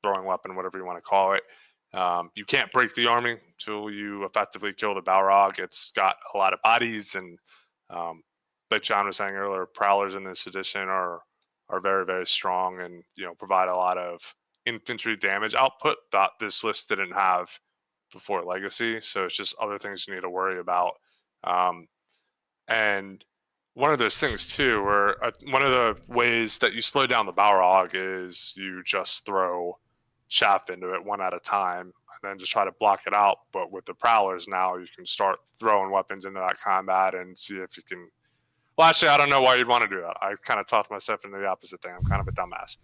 throwing weapon, whatever you want to call it. You can't break the army until you effectively kill the Balrog. It's got a lot of bodies, and like John was saying earlier, prowlers in this edition are very, very strong and provide a lot of infantry damage output that this list didn't have before Legacy. So it's just other things you need to worry about. And one of those things too, where one of the ways that you slow down the Balrog is you just throw chaff into it one at a time and then just try to block it out. But with the prowlers now, you can start throwing weapons into that combat and see if you can. Well, actually, I don't know why you'd want to do that. I kind of talked myself into the opposite thing. I'm kind of a dumbass.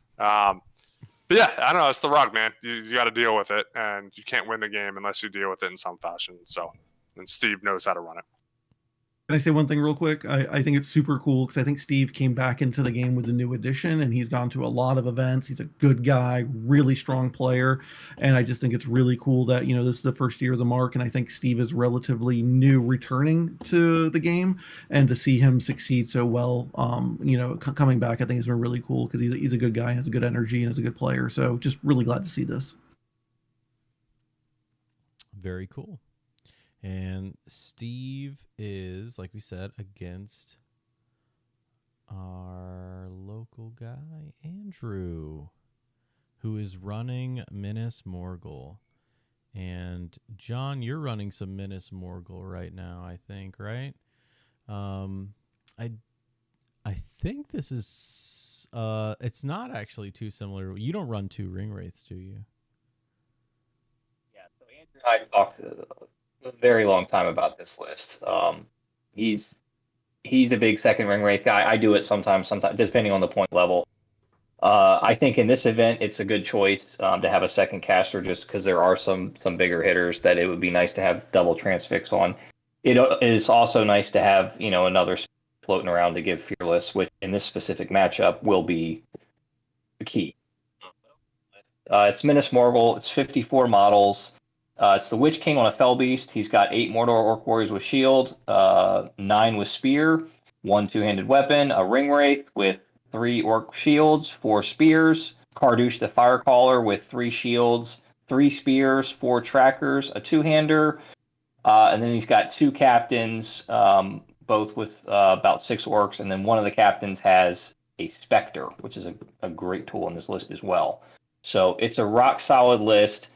But yeah, I don't know. It's the rug, man. You got to deal with it, and you can't win the game unless you deal with it in some fashion. So, and Steve knows how to run it. Can I say one thing real quick? I think it's super cool because I think Steve came back into the game with the new edition and he's gone to a lot of events. He's a good guy, really strong player. And I just think it's really cool that, this is the first year of the MARC. And I think Steve is relatively new returning to the game. And to see him succeed so well, coming back, I think has been really cool because he's a good guy, has a good energy, and is a good player. So just really glad to see this. Very cool. And Steve is, like we said, against our local guy, Andrew, who is running Minas Morgul. And John, you're running some Minas Morgul right now, I think, right? I think this is it's not actually too similar. You don't run 2 ring wraiths, do you? Yeah, so Andrew and I talked a very long time about this list. He's a big second ring wraith guy. I do it sometimes, depending on the point level. I think in this event, it's a good choice to have a second caster, just because there are some bigger hitters that it would be nice to have double transfix on. It is also nice to have another floating around to give fearless, which in this specific matchup will be the key. It's Minas Morgul. It's 54 models. It's the Witch King on a Fell Beast. He's got 8 Mordor Orc Warriors with shield, 9 with spear, 1 two-handed weapon, a ring wraith with 3 Orc shields, 4 spears, Kardush the Firecaller with 3 shields, 3 spears, 4 trackers, a two-hander, and then he's got 2 captains, both with about 6 orcs, and then one of the captains has a Spectre, which is a great tool in this list as well. So it's a rock-solid list.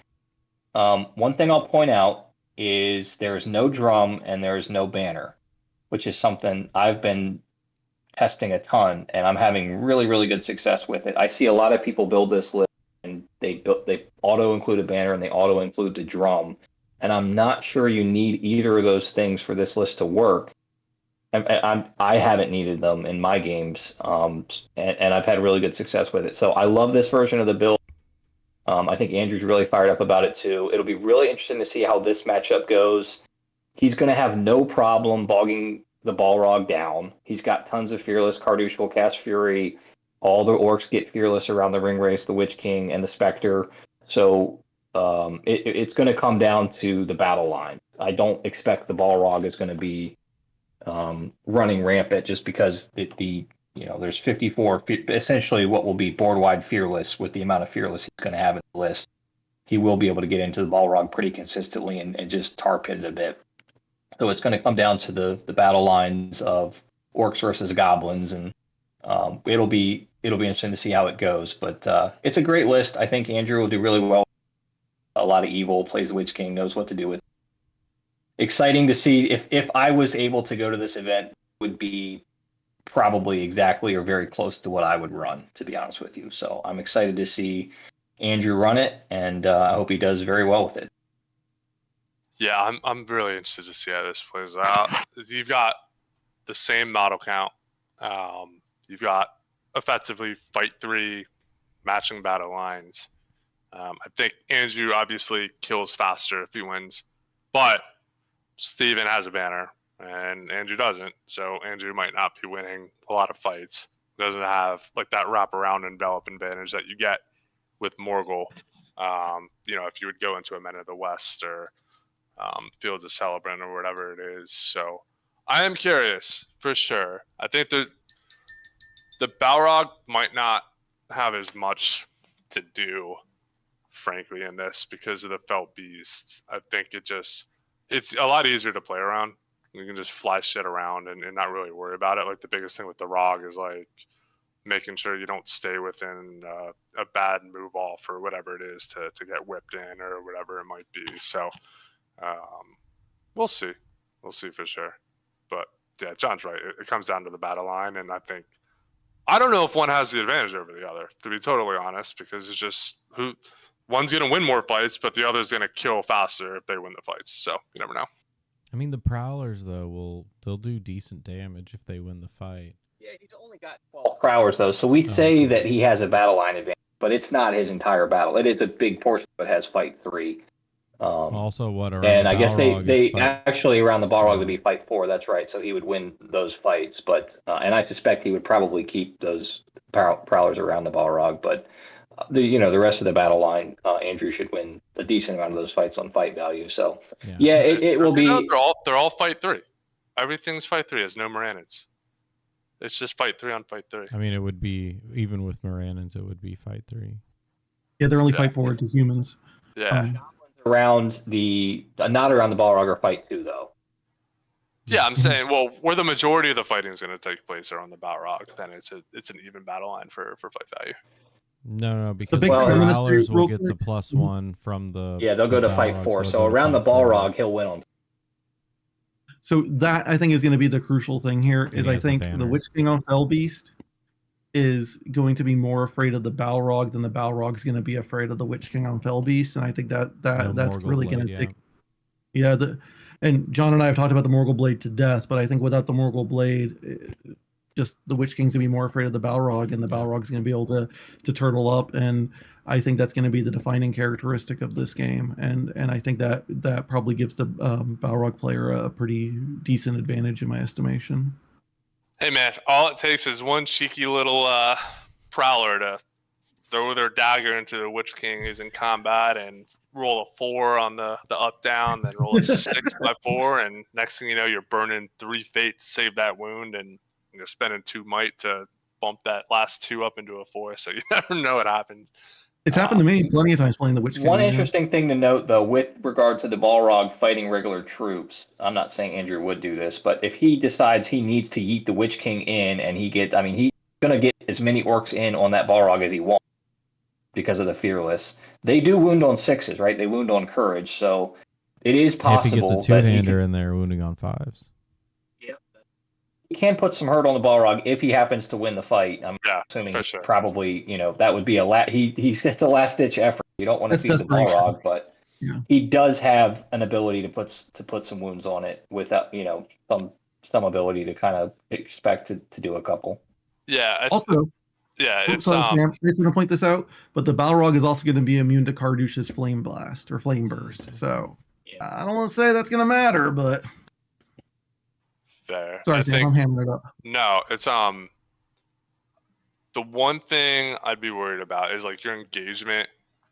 One thing I'll point out is there's no drum and there's no banner, which is something I've been testing a ton, and I'm having really, really good success with it. I see a lot of people build this list and they auto include a banner and they auto include the drum, and I'm not sure you need either of those things for this list to work. I haven't needed them in my games, and I've had really good success with it. So I love this version of the build. I think Andrew's really fired up about it too. It'll be really interesting to see how this matchup goes. He's going to have no problem bogging the Balrog down. He's got tons of fearless. Kardush will cast Fury. All the orcs get fearless around the ring wraiths, the Witch King, and the Spectre. So it's going to come down to the battle line. I don't expect the Balrog is going to be running rampant just because there's 54, essentially what will be board-wide fearless with the amount of fearless he's going to have in the list. He will be able to get into the Balrog pretty consistently and just tar pit it a bit. So it's going to come down to the battle lines of orcs versus goblins, and it'll be interesting to see how it goes. But it's a great list. I think Andrew will do really well. A lot of evil, plays the Witch King, knows what to do with it. Exciting to see. If I was able to go to this event, it would be probably exactly or very close to what I would run, to be honest with you. So I'm excited to see Andrew run it, and I hope he does very well with it. Yeah, I'm really interested to see how this plays out. You've got the same model count. You've got effectively fight 3 matching battle lines. I think Andrew obviously kills faster if he wins, but Steven has a banner and Andrew doesn't. So Andrew might not be winning a lot of fights. Doesn't have like that wraparound envelop advantage that you get with Morgul. If you would go into a Men of the West or Fields of Celebrant or whatever it is. So I am curious for sure. I think the Balrog might not have as much to do, frankly, in this because of the Felt Beast. I think it's a lot easier to play around. You can just fly shit around and not really worry about it. Like the biggest thing with the Rog is like making sure you don't stay within a bad move off or whatever it is to get whipped in or whatever it might be. So we'll see. We'll see for sure. But yeah, John's right. It comes down to the battle line, and I don't know if one has the advantage over the other, to be totally honest, because it's just one's going to win more fights, but the other's going to kill faster if they win the fights. So you never know. I mean, the Prowlers, though, they'll do decent damage if they win the fight. Yeah, he's only got 12 Prowlers, though, so we'd say that he has a battle line advantage but it's not his entire battle. It is a big portion, but has fight 3. Also, what around and the I guess Balrog they is fight- actually around the Balrog would be fight 4. That's right. So he would win those fights, but and I suspect he would probably keep those prowlers around the Balrog. But the rest of the battle line, Andrew should win a decent amount of those fights on fight value. So it will be. They're all fight 3. Everything's fight 3. There's no Moranids. It's just fight 3 on fight 3. I mean, it would be even with Morannons, it would be fight 3. Yeah, they're only fight forward to humans. Yeah. Around the not around the Balrog or fight 2 though. Yeah, I'm saying, well, where the majority of the fighting is going to take place are on the Balrog, then it's an even battle line for fight value. No, because the big Prowlers will real get the quick. +1 from the. They'll go to fight 4. So around the Balrog, he'll win on. So that I think is going to be the crucial thing here. Is he I has the think banner. the Witch King on Fellbeast is going to be more afraid of the Balrog than the Balrog's going to be afraid of the Witch King on Fellbeast, and I think that's Morgul really Blade, going to yeah. take. Yeah, and John and I have talked about the Morgul Blade to death, but I think without the Morgul Blade, just the Witch King's gonna be more afraid of the Balrog, and the Balrog's gonna be able to turtle up, and I think that's gonna be the defining characteristic of this game, and I think that probably gives the Balrog player a pretty decent advantage in my estimation. Hey man, all it takes is one cheeky little prowler to throw their dagger into the Witch King who's in combat and roll a 4 on the up down, then roll a 6 by 4, and next thing you know, you're burning 3 fate to save that wound, and you're spending 2 might to bump that last 2 up into a 4. So you never know what happens. It's happened to me plenty of times playing the Witch King. One interesting thing to note, though, with regard to the Balrog fighting regular troops, I'm not saying Andrew would do this, but if he decides he needs to yeet the Witch King in, and he's going to get as many orcs in on that Balrog as he wants because of the Fearless. They do wound on 6s, right? They wound on courage, so it is possible if he gets a that two-hander in there, wounding on 5s. he can put some hurt on the Balrog if he happens to win the fight. I'm assuming for sure. probably, that would be he's a last-ditch effort. You don't want to feed the Balrog, but he does have an ability to put some wounds on it without, some ability to kind of expect to do a couple. Yeah. It's Sam, I just want to point this out, but the Balrog is also going to be immune to Kardash's Flame Blast or Flame Burst. So I don't want to say that's going to matter, but fair. Sorry, Sam, I'm hamming it up. No, it's the one thing I'd be worried about is like your engagement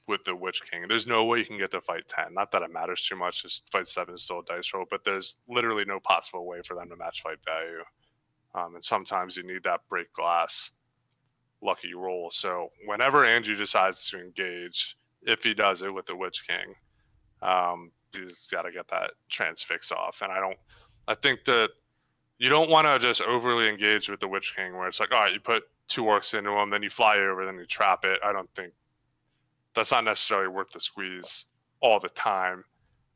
with the Witch King. There's no way you can get to fight 10. Not that it matters too much, just fight 7 is still a dice roll, but there's literally no possible way for them to match fight value. And sometimes you need that break glass lucky roll. So whenever Andrew decides to engage, if he does it with the Witch King, he's got to get that transfix off. And I think that you don't want to just overly engage with the Witch King where it's like, all right, you put 2 orcs into him, then you fly over, then you trap it. I don't think that's not necessarily worth the squeeze all the time.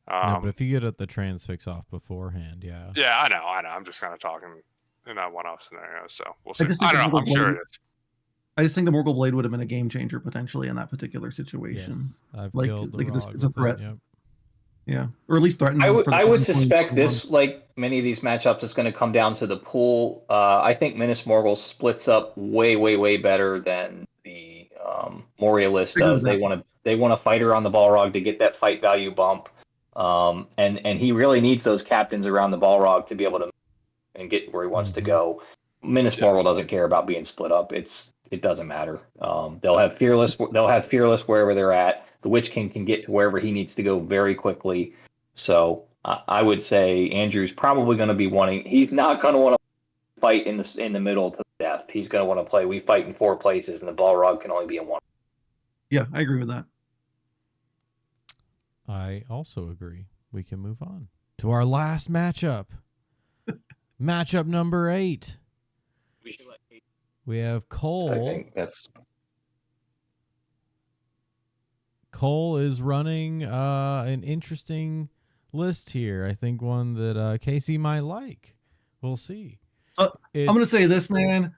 No, but if you get the transfix off beforehand, yeah. Yeah, I know. I'm just kind of talking in that one-off scenario, so we'll see. I don't know. I'm curious. I just think the Morgul Blade would have been a game changer potentially in that particular situation. Yes, I've killed the it's a threat. Yep. Yeah, or at least threaten. I would suspect this, like many of these matchups, is going to come down to the pool. I think Minas Morgul splits up way, way, way better than the Morialist does. They want a fighter on the Balrog to get that fight value bump, and he really needs those captains around the Balrog to be able to and get where he wants to go. Minas Morgul doesn't care about being split up. It doesn't matter. They'll have fearless wherever they're at. The Witch King can get to wherever he needs to go very quickly. So I would say Andrew's probably going to be wanting. He's not going to want to fight in the middle to death. He's going to want to play. We fight in 4 places, and the Balrog can only be in 1. Yeah, I agree with that. I also agree. We can move on to our last matchup. Matchup number 8. We have Cole. I think that's. Cole is running an interesting list here. I think one that Casey might like. We'll see. I'm going to say this, man.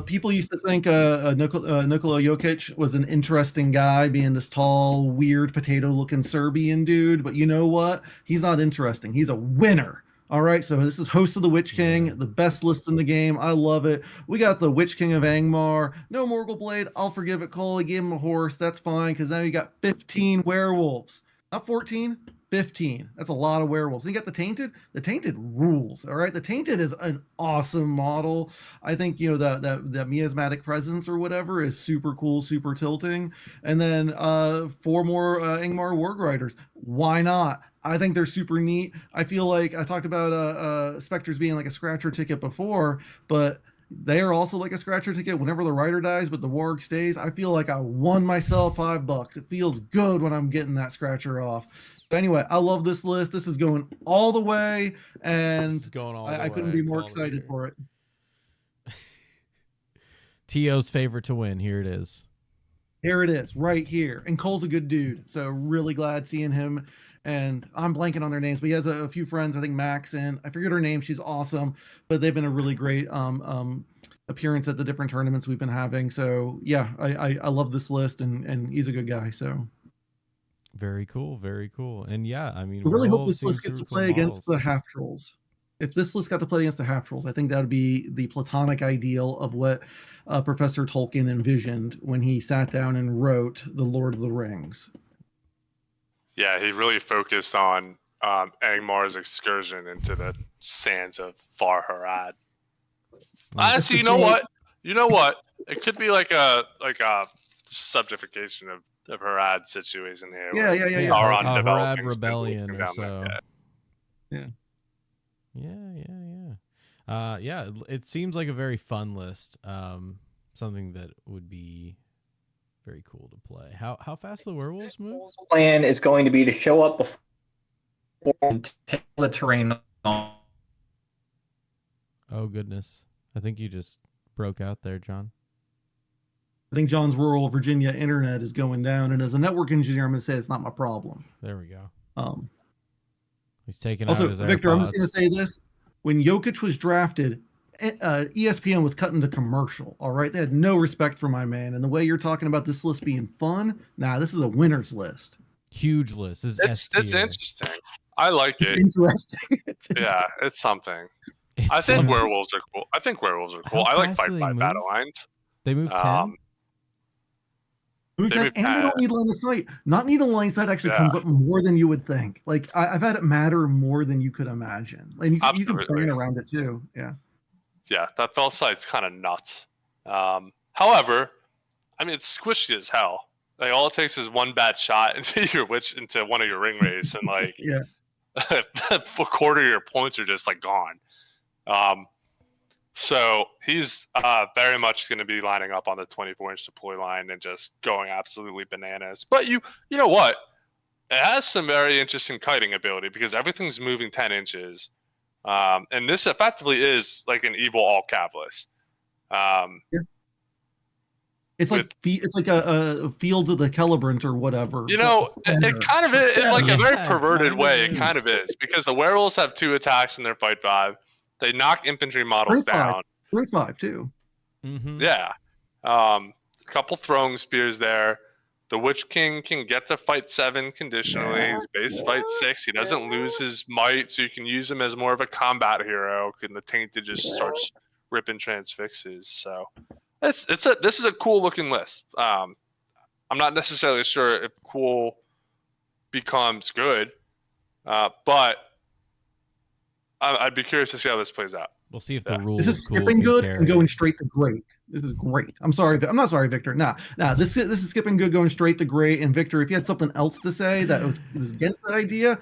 People used to think Nikola Jokic was an interesting guy, being this tall, weird, potato-looking Serbian dude. But you know what? He's not interesting. He's a winner. All right, so this is Host of the Witch King, the best list in the game. I love it. We got the Witch King of Angmar. No Morgul Blade. I'll forgive it, Cole. I gave him a horse. That's fine, because now you got 15 werewolves. Not 14, 15. That's a lot of werewolves. And you got the Tainted. The Tainted rules, all right? The Tainted is an awesome model. I think, you know, the miasmatic presence or whatever is super cool, super tilting. And then 4 more Angmar Warg Riders. Why not? I think they're super neat. I feel like I talked about Spectres being like a scratcher ticket before, but they are also like a scratcher ticket whenever the rider dies, but the warg stays. I feel like I won myself $5. It feels good when I'm getting that scratcher off. But anyway, I love this list. This is going all the way, and This is going all the I couldn't way. be more Call it excited here. for it. T.O.'s favorite to win. Here it is. Here it is, right here. And Cole's a good dude, so really glad seeing him. And I'm blanking on their names, but he has a few friends. I think Max and I forget her name. She's awesome, but they've been a really great appearance at the different tournaments we've been having. So yeah, I love this list, and he's a good guy. So Very cool. Very cool. And yeah, I mean, I really hope werewolves this list seem gets to super cool play against models. the half trolls. If this list got to play against the half trolls, I think that would be the platonic ideal of what Professor Tolkien envisioned when he sat down and wrote The Lord of the Rings. Yeah, he really focused on Angmar's excursion into the sands of Far Harad. Actually, you know what? You know what? It could be like a subjectification of Harad situation here. Yeah, where yeah, yeah, Sauron a developing Harad rebellion symbolism or down so. there. Yeah, it seems like a very fun list. Something that would be very cool to play. How fast the werewolves move? Plan is going to be to show up before And take the terrain on. Oh goodness, I think you just broke out there, John. I think John's rural Virginia internet is going down, and as a network engineer, I'm going to say it's not my problem. There we go. He's taking Also, out his Victor, I'm just AirPods. going to say this: when Jokic was drafted, ESPN was cutting to commercial. All right, they had no respect for my man, and the way you're talking about this list being fun, nah, this is a winners list. Huge list. This is It's S-tier. interesting. I like It's it. interesting. Yeah, it's something. It's I think something. werewolves are cool. I think werewolves are cool. How I like fast do fight they by move? battle lines. They move 10. And They they don't need line of sight. Not needing line of sight actually comes up more than you would think. Like I've had it matter more than you could imagine. And you can Absolutely. plan around it too. Yeah. Yeah, that fell sight's kind of nuts. However, I mean, it's squishy as hell. Like all it takes is one bad shot into one of your ring rays, and like Yeah. a quarter of your points are just like gone. So he's very much going to be lining up on the 24-inch deploy line and just going absolutely bananas. But you know what? It has some very interesting kiting ability because everything's moving 10 inches. And this effectively is like an evil all Cavalists. It's like a Fields of the Celebrant or whatever. You know, it kind of is in like a very Yeah, perverted kind of way. It is. kind of is because the werewolves have 2 attacks in their fight 5. They knock infantry models down. Strength 5 too. Mm-hmm. Yeah. A couple throwing spears there. The Witch King can get to fight 7 conditionally. He's base fight 6. He doesn't lose his might, so you can use him as more of a combat hero. And the Tainted just starts ripping transfixes. So this is a cool looking list. I'm not necessarily sure if cool becomes good, but I'd be curious to see how this plays out. We'll see if the rules. This is cool skipping can good carry and going it. straight to great. This is great. I'm not sorry, Victor. Nah. This is skipping good, going straight to great. And Victor, if you had something else to say that was against that idea,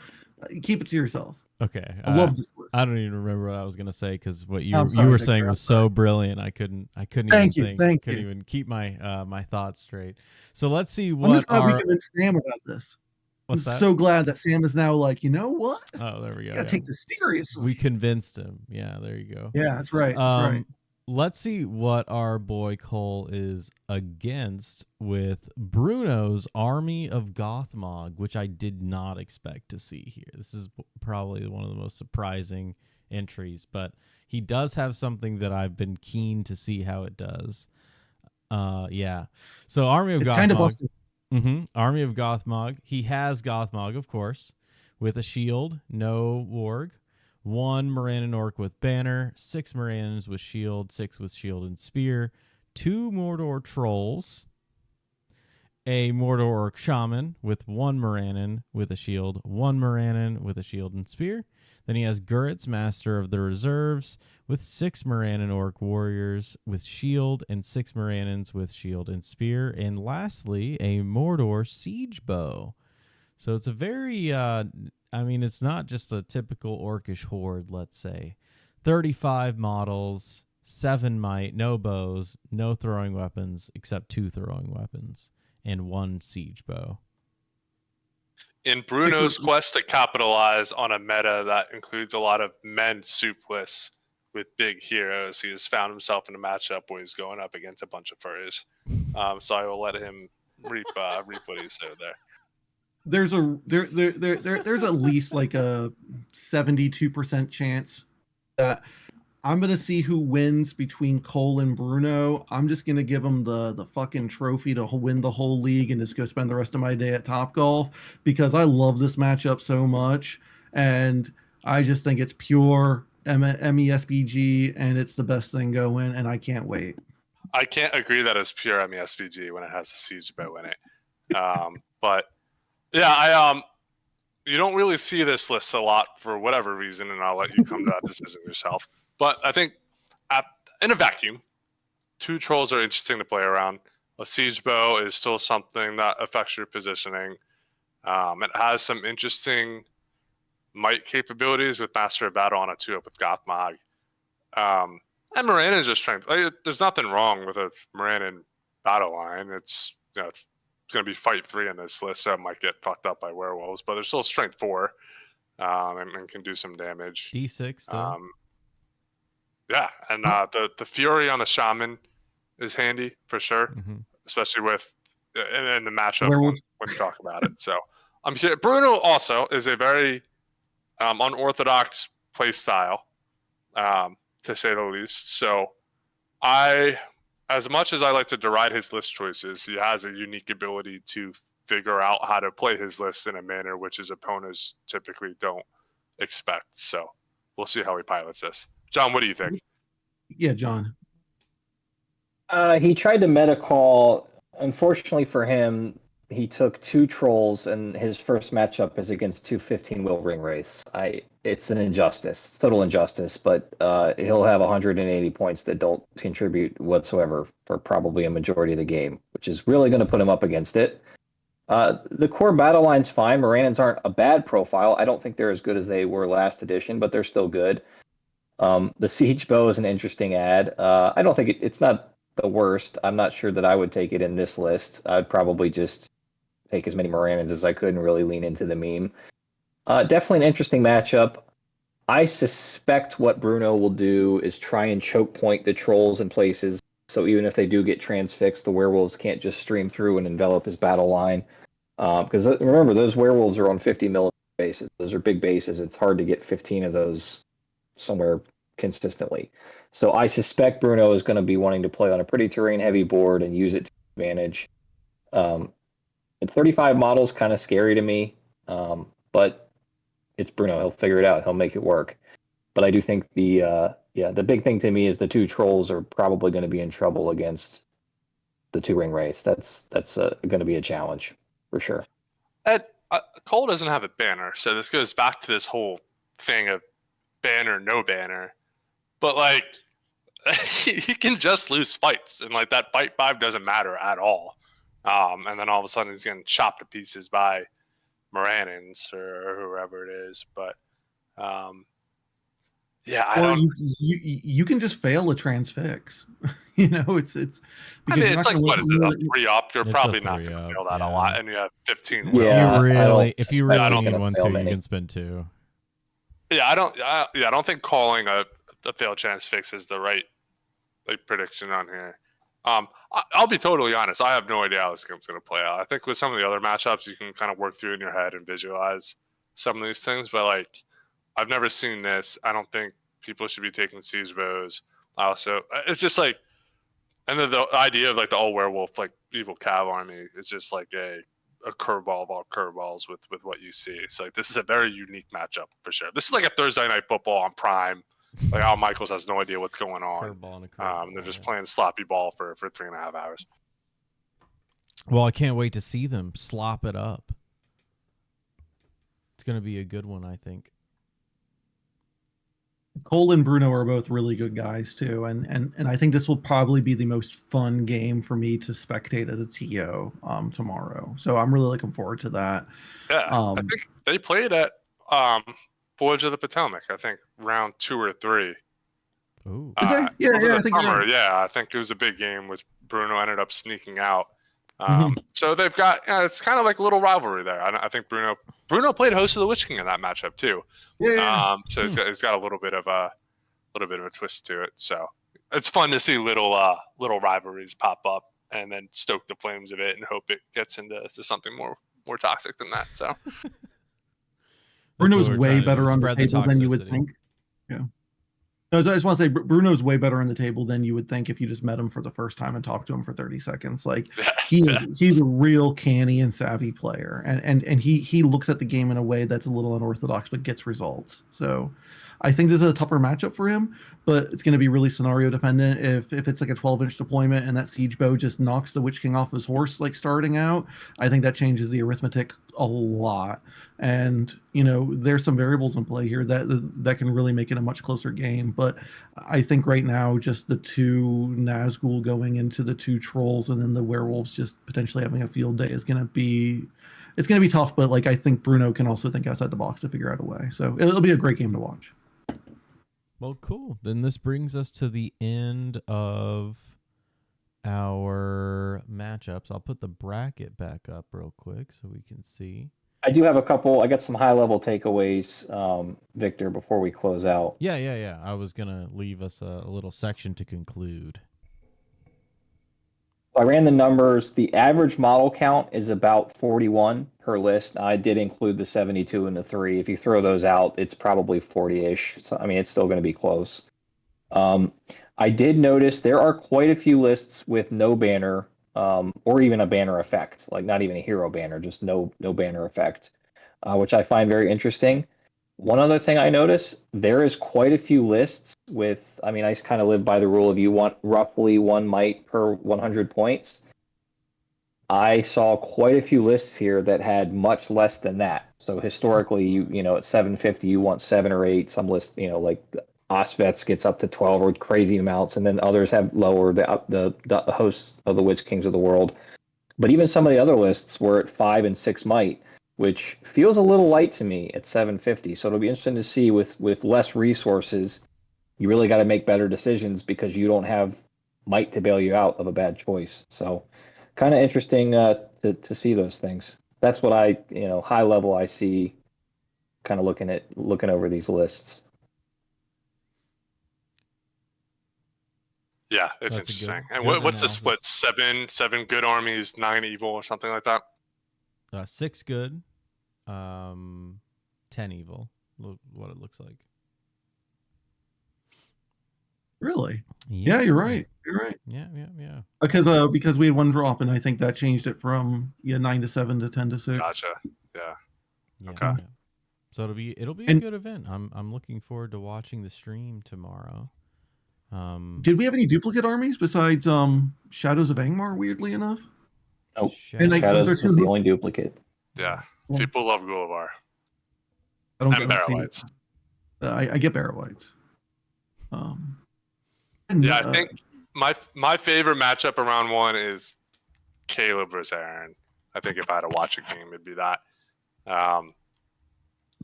keep it to yourself. Okay. I love this list. I don't even remember what I was gonna say because what you I'm you sorry, were Victor, saying I'm was so brilliant. I couldn't Thank even you, think. thank you. Couldn't even keep my my thoughts straight. So let's see I'm what just glad we our convinced Sam about this. I'm what's that? so glad that Sam is now like, you know what? Oh, there we You go. gotta yeah. take this seriously. We convinced him. Yeah, there you go. Yeah, that's right. That's right. Let's see what our boy Cole is against with Bruno's Army of Gothmog, which I did not expect to see here. This is probably one of the most surprising entries, but he does have something that I've been keen to see how it does. Yeah. So Army of It's Gothmog. kind of busted. Army of Gothmog. He has Gothmog, of course, with a shield, no warg. 1 Morannon Orc with Banner, 6 Morannons with Shield, 6 with Shield and Spear, 2 Mordor Trolls, a Mordor Orc Shaman with 1 Morannon with a Shield, 1 Morannon with a Shield and Spear. Then he has Gurrit's Master of the Reserves with 6 Morannon Orc Warriors with Shield and 6 Morannons with Shield and Spear. And lastly, a Mordor Siege Bow. So it's a very, it's not just a typical Orcish horde, let's say. 35 models, 7 might, no bows, no throwing weapons, except 2 throwing weapons, and 1 siege bow. In Bruno's quest to capitalize on a meta that includes a lot of men soupless with big heroes, he has found himself in a matchup where he's going up against a bunch of furries. So I will let him reap what he sowed there. There's at least like a 72% chance that I'm gonna see who wins between Cole and Bruno. I'm just gonna give him the fucking trophy to win the whole league and just go spend the rest of my day at Topgolf because I love this matchup so much, and I just think it's pure MESBG and it's the best thing going, and I can't wait. I can't agree that it's pure MESBG when it has a siege bow in it, but. Yeah, you don't really see this list a lot for whatever reason, and I'll let you come to that decision yourself. But I think in a vacuum, 2 trolls are interesting to play around. A siege bow is still something that affects your positioning. It has some interesting might capabilities with Master of Battle on a 2-up with Gothmog. And Morannon's just strength. There's nothing wrong with a Morannon battle line. It's it's going to be fight 3 in this list, so it might get fucked up by werewolves, but there's still strength 4 and can do some damage. D6 still. Yeah, and the Fury on the Shaman is handy for sure, especially with in the matchup when you talk about it. So I'm here. Bruno also is a very unorthodox play style, to say the least. So as much as I like to deride his list choices, he has a unique ability to figure out how to play his list in a manner which his opponents typically don't expect. So we'll see how he pilots this. John, what do you think? Yeah, John. He tried to meta call. Unfortunately for him, he took 2 trolls, and his first matchup is against 2 15-wheel ring wraiths. It's an injustice, total injustice, but he'll have 180 points that don't contribute whatsoever for probably a majority of the game, which is really going to put him up against it. The core battle line's fine. Morannons aren't a bad profile. I don't think they're as good as they were last edition, but they're still good. The siege bow is an interesting ad. I don't think it's not the worst. I'm not sure that I would take it in this list. I'd probably just take as many Morannons as I could and really lean into the meme. Definitely an interesting matchup. I suspect what Bruno will do is try and choke point the trolls in places. So even if they do get transfixed, the werewolves can't just stream through and envelop his battle line. Because remember, those werewolves are on 50 millimeter bases. Those are big bases. It's hard to get 15 of those somewhere consistently. So I suspect Bruno is going to be wanting to play on a pretty terrain-heavy board and use it to advantage. 35 models kind of scary to me, but it's Bruno. He'll figure it out. He'll make it work. But I do think the big thing to me is the 2 trolls are probably going to be in trouble against the 2 ring wraiths. That's going to be a challenge for sure. And Cole doesn't have a banner, so this goes back to this whole thing of banner, no banner. But like, he can just lose fights, and like that fight 5 doesn't matter at all. And then all of a sudden he's getting chopped to pieces by Morannons or whoever it is. But you can just fail a transfix. It's. I mean, it's like what is it? A 3-up? You're probably not going to fail that a lot, and you have 15. Yeah, if you really need one too, you can spend 2. Yeah, I don't think calling a failed transfix is the right prediction on here. I'll be totally honest. I have no idea how this game's going to play out. I think with some of the other matchups, you can kind of work through in your head and visualize some of these things. But like, I've never seen this. I don't think people should be taking siege bows. It's just like, and then the idea of like the all werewolf like evil cav army is just like a a curveball of all curveballs with what you see. So like, this is a very unique matchup for sure. This is like a Thursday night football on Prime. Like Al Michaels has no idea what's going on. Curveball and a curveball. They're just playing sloppy ball for 3.5 hours. Well, I can't wait to see them slop it up. It's going to be a good one, I think. Cole and Bruno are both really good guys too, and I think this will probably be the most fun game for me to spectate as a TO tomorrow. So I'm really looking forward to that. Yeah, I think they played at Voyage of the Potomac. I think round 2 or 3. Ooh. Did they? Yeah, I think you're right. Yeah, I think it was a big game, which Bruno ended up sneaking out. Mhm. So they've got it's kind of like a little rivalry there. I think Bruno played host of the Witch King in that matchup too. Yeah. So it's got a little bit of a twist to it. So it's fun to see little rivalries pop up and then stoke the flames of it and hope it gets into something more toxic than that. So Bruno's That's what we're way trying to do, better on the spread the table than you would toxicity. think. Yeah. No, I just want to say Bruno's way better on the table than you would think if you just met him for the first time and talked to him for 30 seconds. Like he's a real canny and savvy player, and he looks at the game in a way that's a little unorthodox but gets results. So I think this is a tougher matchup for him, but it's going to be really scenario dependent. If it's like a 12-inch deployment and that siege bow just knocks the Witch King off his horse like starting out, I think that changes the arithmetic a lot. And there's some variables in play here that can really make it a much closer game. But I think right now, just the 2 Nazgul going into the 2 trolls and then the werewolves just potentially having a field day is going to be tough. But like I think Bruno can also think outside the box to figure out a way. So it'll be a great game to watch. Well, cool. Then this brings us to the end of our matchups. I'll put the bracket back up real quick so we can see. I do have a couple. I got some high-level takeaways, Victor, before we close out. Yeah. I was going to leave us a little section to conclude. I ran the numbers. The average model count is about 41 per list. I did include the 72 and the 3. If you throw those out, it's probably 40-ish. So, I mean, it's still going to be close. I did notice there are quite a few lists with no banner, or even a banner effect, like not even a hero banner, just no banner effect, which I find very interesting. One other thing I noticed, there is quite a few lists with, I mean, I kind of live by the rule of you want roughly 1 might per 100 points. I saw quite a few lists here that had much less than that. So historically, you at 750, you want 7 or 8. Some lists, like Osvets gets up to 12 or crazy amounts, and then others have lower the hosts of the Witch Kings of the world. But even some of the other lists were at 5 and 6 might, which feels a little light to me at 750. So it'll be interesting to see with less resources, you really got to make better decisions because you don't have might to bail you out of a bad choice. So kind of interesting to see those things. That's what I, high level I see kind of looking over these lists. Yeah, it's That's a interesting. good- And good what's the analysis. split? Seven good armies, 9 evil, or something like that? 6 good, 10 evil. Look what it looks like. Really? Yeah, you're right. You're right. Yeah. Because we had 1 drop, and I think that changed it from 9 to 7 to 10 to 6. Gotcha. Yeah. Yeah, Okay. yeah. So it'll be a And- good event. I'm looking forward to watching the stream tomorrow. Did we have any duplicate armies besides Shadows of Angmar? Weirdly enough, Nope. And, like, Shadows those are was two the only duplicate. Yeah. Yeah. People love Gullivar. I don't And get Barrelites. I get Barrelites. Yeah, I think my favorite matchup around 1 is Caleb versus Aaron. I think if I had to watch a game, it'd be that.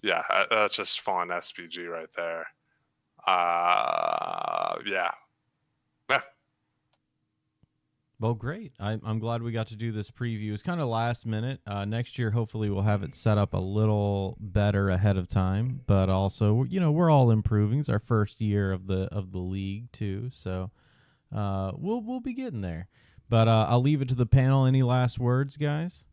Yeah, that's just fun SPG right there. Yeah. Well, great. I'm glad we got to do this preview. It's kind of last minute. Next year, hopefully, we'll have it set up a little better ahead of time. But also, we're all improving. It's our first year of the league too, so we'll be getting there. But I'll leave it to the panel. Any last words, guys?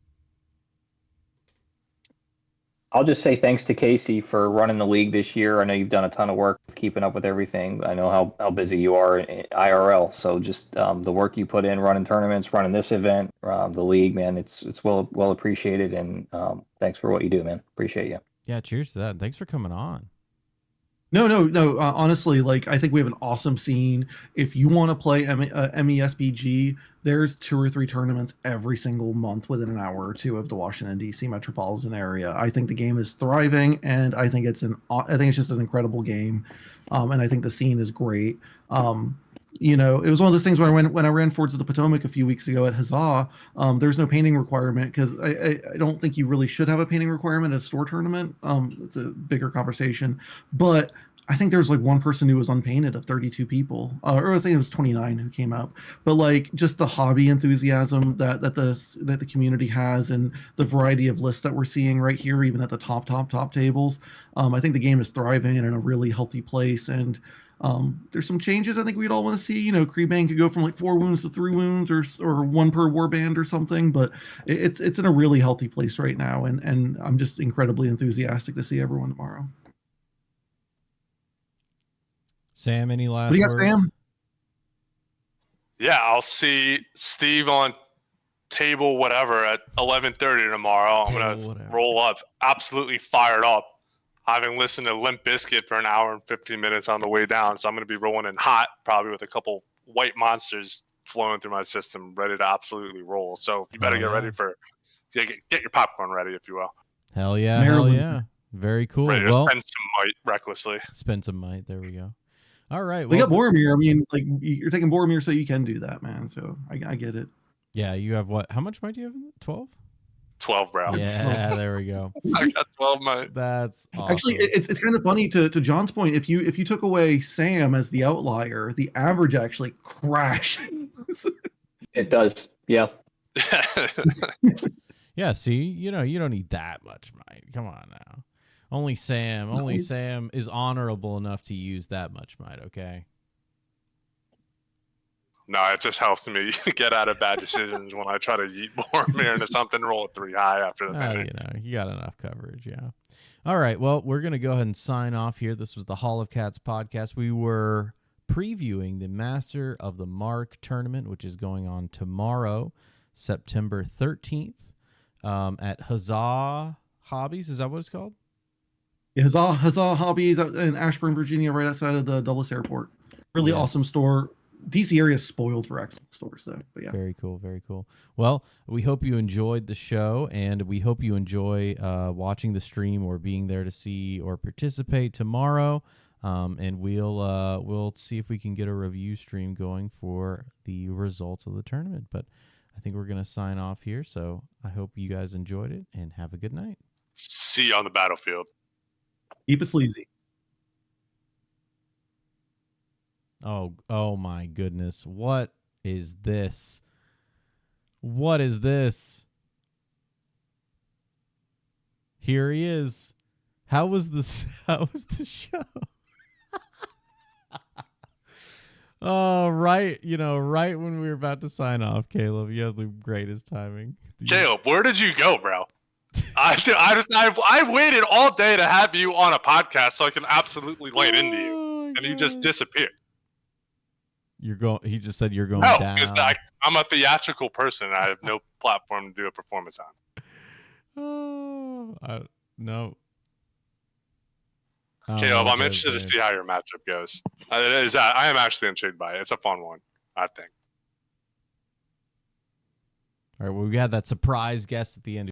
I'll just say thanks to Casey for running the league this year. I know you've done a ton of work keeping up with everything. I know how busy you are in IRL. So just the work you put in running tournaments, running this event, the league, man, it's well appreciated. And thanks for what you do, man. Appreciate you. Yeah, cheers to that. And thanks for coming on. No. Honestly, like, I think we have an awesome scene. If you want to play MESBG, there's 2 or 3 tournaments every single month within an hour or two of the Washington D.C. metropolitan area. I think the game is thriving, and I think it's just an incredible game, and I think the scene is great. It was one of those things when I ran Fords of the Potomac a few weeks ago at Huzzah. There's no painting requirement because I don't think you really should have a painting requirement at a store tournament. It's a bigger conversation, but I think there was like one person who was unpainted of 32 people, or I think it was 29 who came up. But like just the hobby enthusiasm that the community has, and the variety of lists that we're seeing right here, even at the top tables, I think the game is thriving and in a really healthy place. And there's some changes I think we'd all want to see. Creebang could go from like 4 wounds to 3 wounds, or 1 per warband or something. But it's in a really healthy place right now, and I'm just incredibly enthusiastic to see everyone tomorrow. Sam, any last What do you words? got, Sam? Yeah, I'll see Steve on table whatever at 11:30 tomorrow. I'm gonna roll up absolutely fired up, having listened to Limp Bizkit for an hour and 15 minutes on the way down. So I'm gonna be rolling in hot, probably with a couple white monsters flowing through my system, ready to absolutely roll. So you better get ready get your popcorn ready, if you will. Hell yeah, Maryland. hell yeah. Very cool. Ready to spend some might recklessly. Spend some might. There we go. All right. We got Boromir. I mean, like, you're taking Boromir, so you can do that, man. So I get it. Yeah, you have what? How much might do you have? 12? 12, bro. Yeah, there we go. I got 12 might. That's awesome. Actually, it's kind of funny to John's point. If you took away Sam as the outlier, the average actually crashed. It does. Yeah. Yeah, see, you don't need that much might. Come on now. Only Sam is honorable enough to use that much might, okay? No, it just helps me get out of bad decisions when I try to yeet Boromir into something, roll a 3 high after the minute. You got enough coverage, yeah. All right, well, we're going to go ahead and sign off here. This was the Hall of Cats podcast. We were previewing the Master of the MARC tournament, which is going on tomorrow, September 13th, at Huzzah Hobbies. Is that what it's called? Yeah, Huzzah Hobbies out in Ashburn, Virginia, right outside of the Dulles Airport. Really awesome store. DC area is spoiled for excellent stores, though. But yeah, very cool, very cool. Well, we hope you enjoyed the show, and we hope you enjoy watching the stream or being there to see or participate tomorrow. And we'll see if we can get a review stream going for the results of the tournament. But I think we're gonna sign off here. So I hope you guys enjoyed it and have a good night. See you on the battlefield. Keep it sleazy. Oh my goodness. What is this? What is this? Here he is. How was the show? Oh, right. Right when we were about to sign off, Caleb, you have the greatest timing. Caleb, where did you go, bro? I waited all day to have you on a podcast so I can absolutely lay it into you, and you just disappeared. He just said you're going down. No, because I'm a theatrical person. And I have no platform to do a performance on. No. Caleb, I'm interested to see how your matchup goes. I am actually intrigued by it. It's a fun one, I think. All right, well, we had that surprise guest at the end.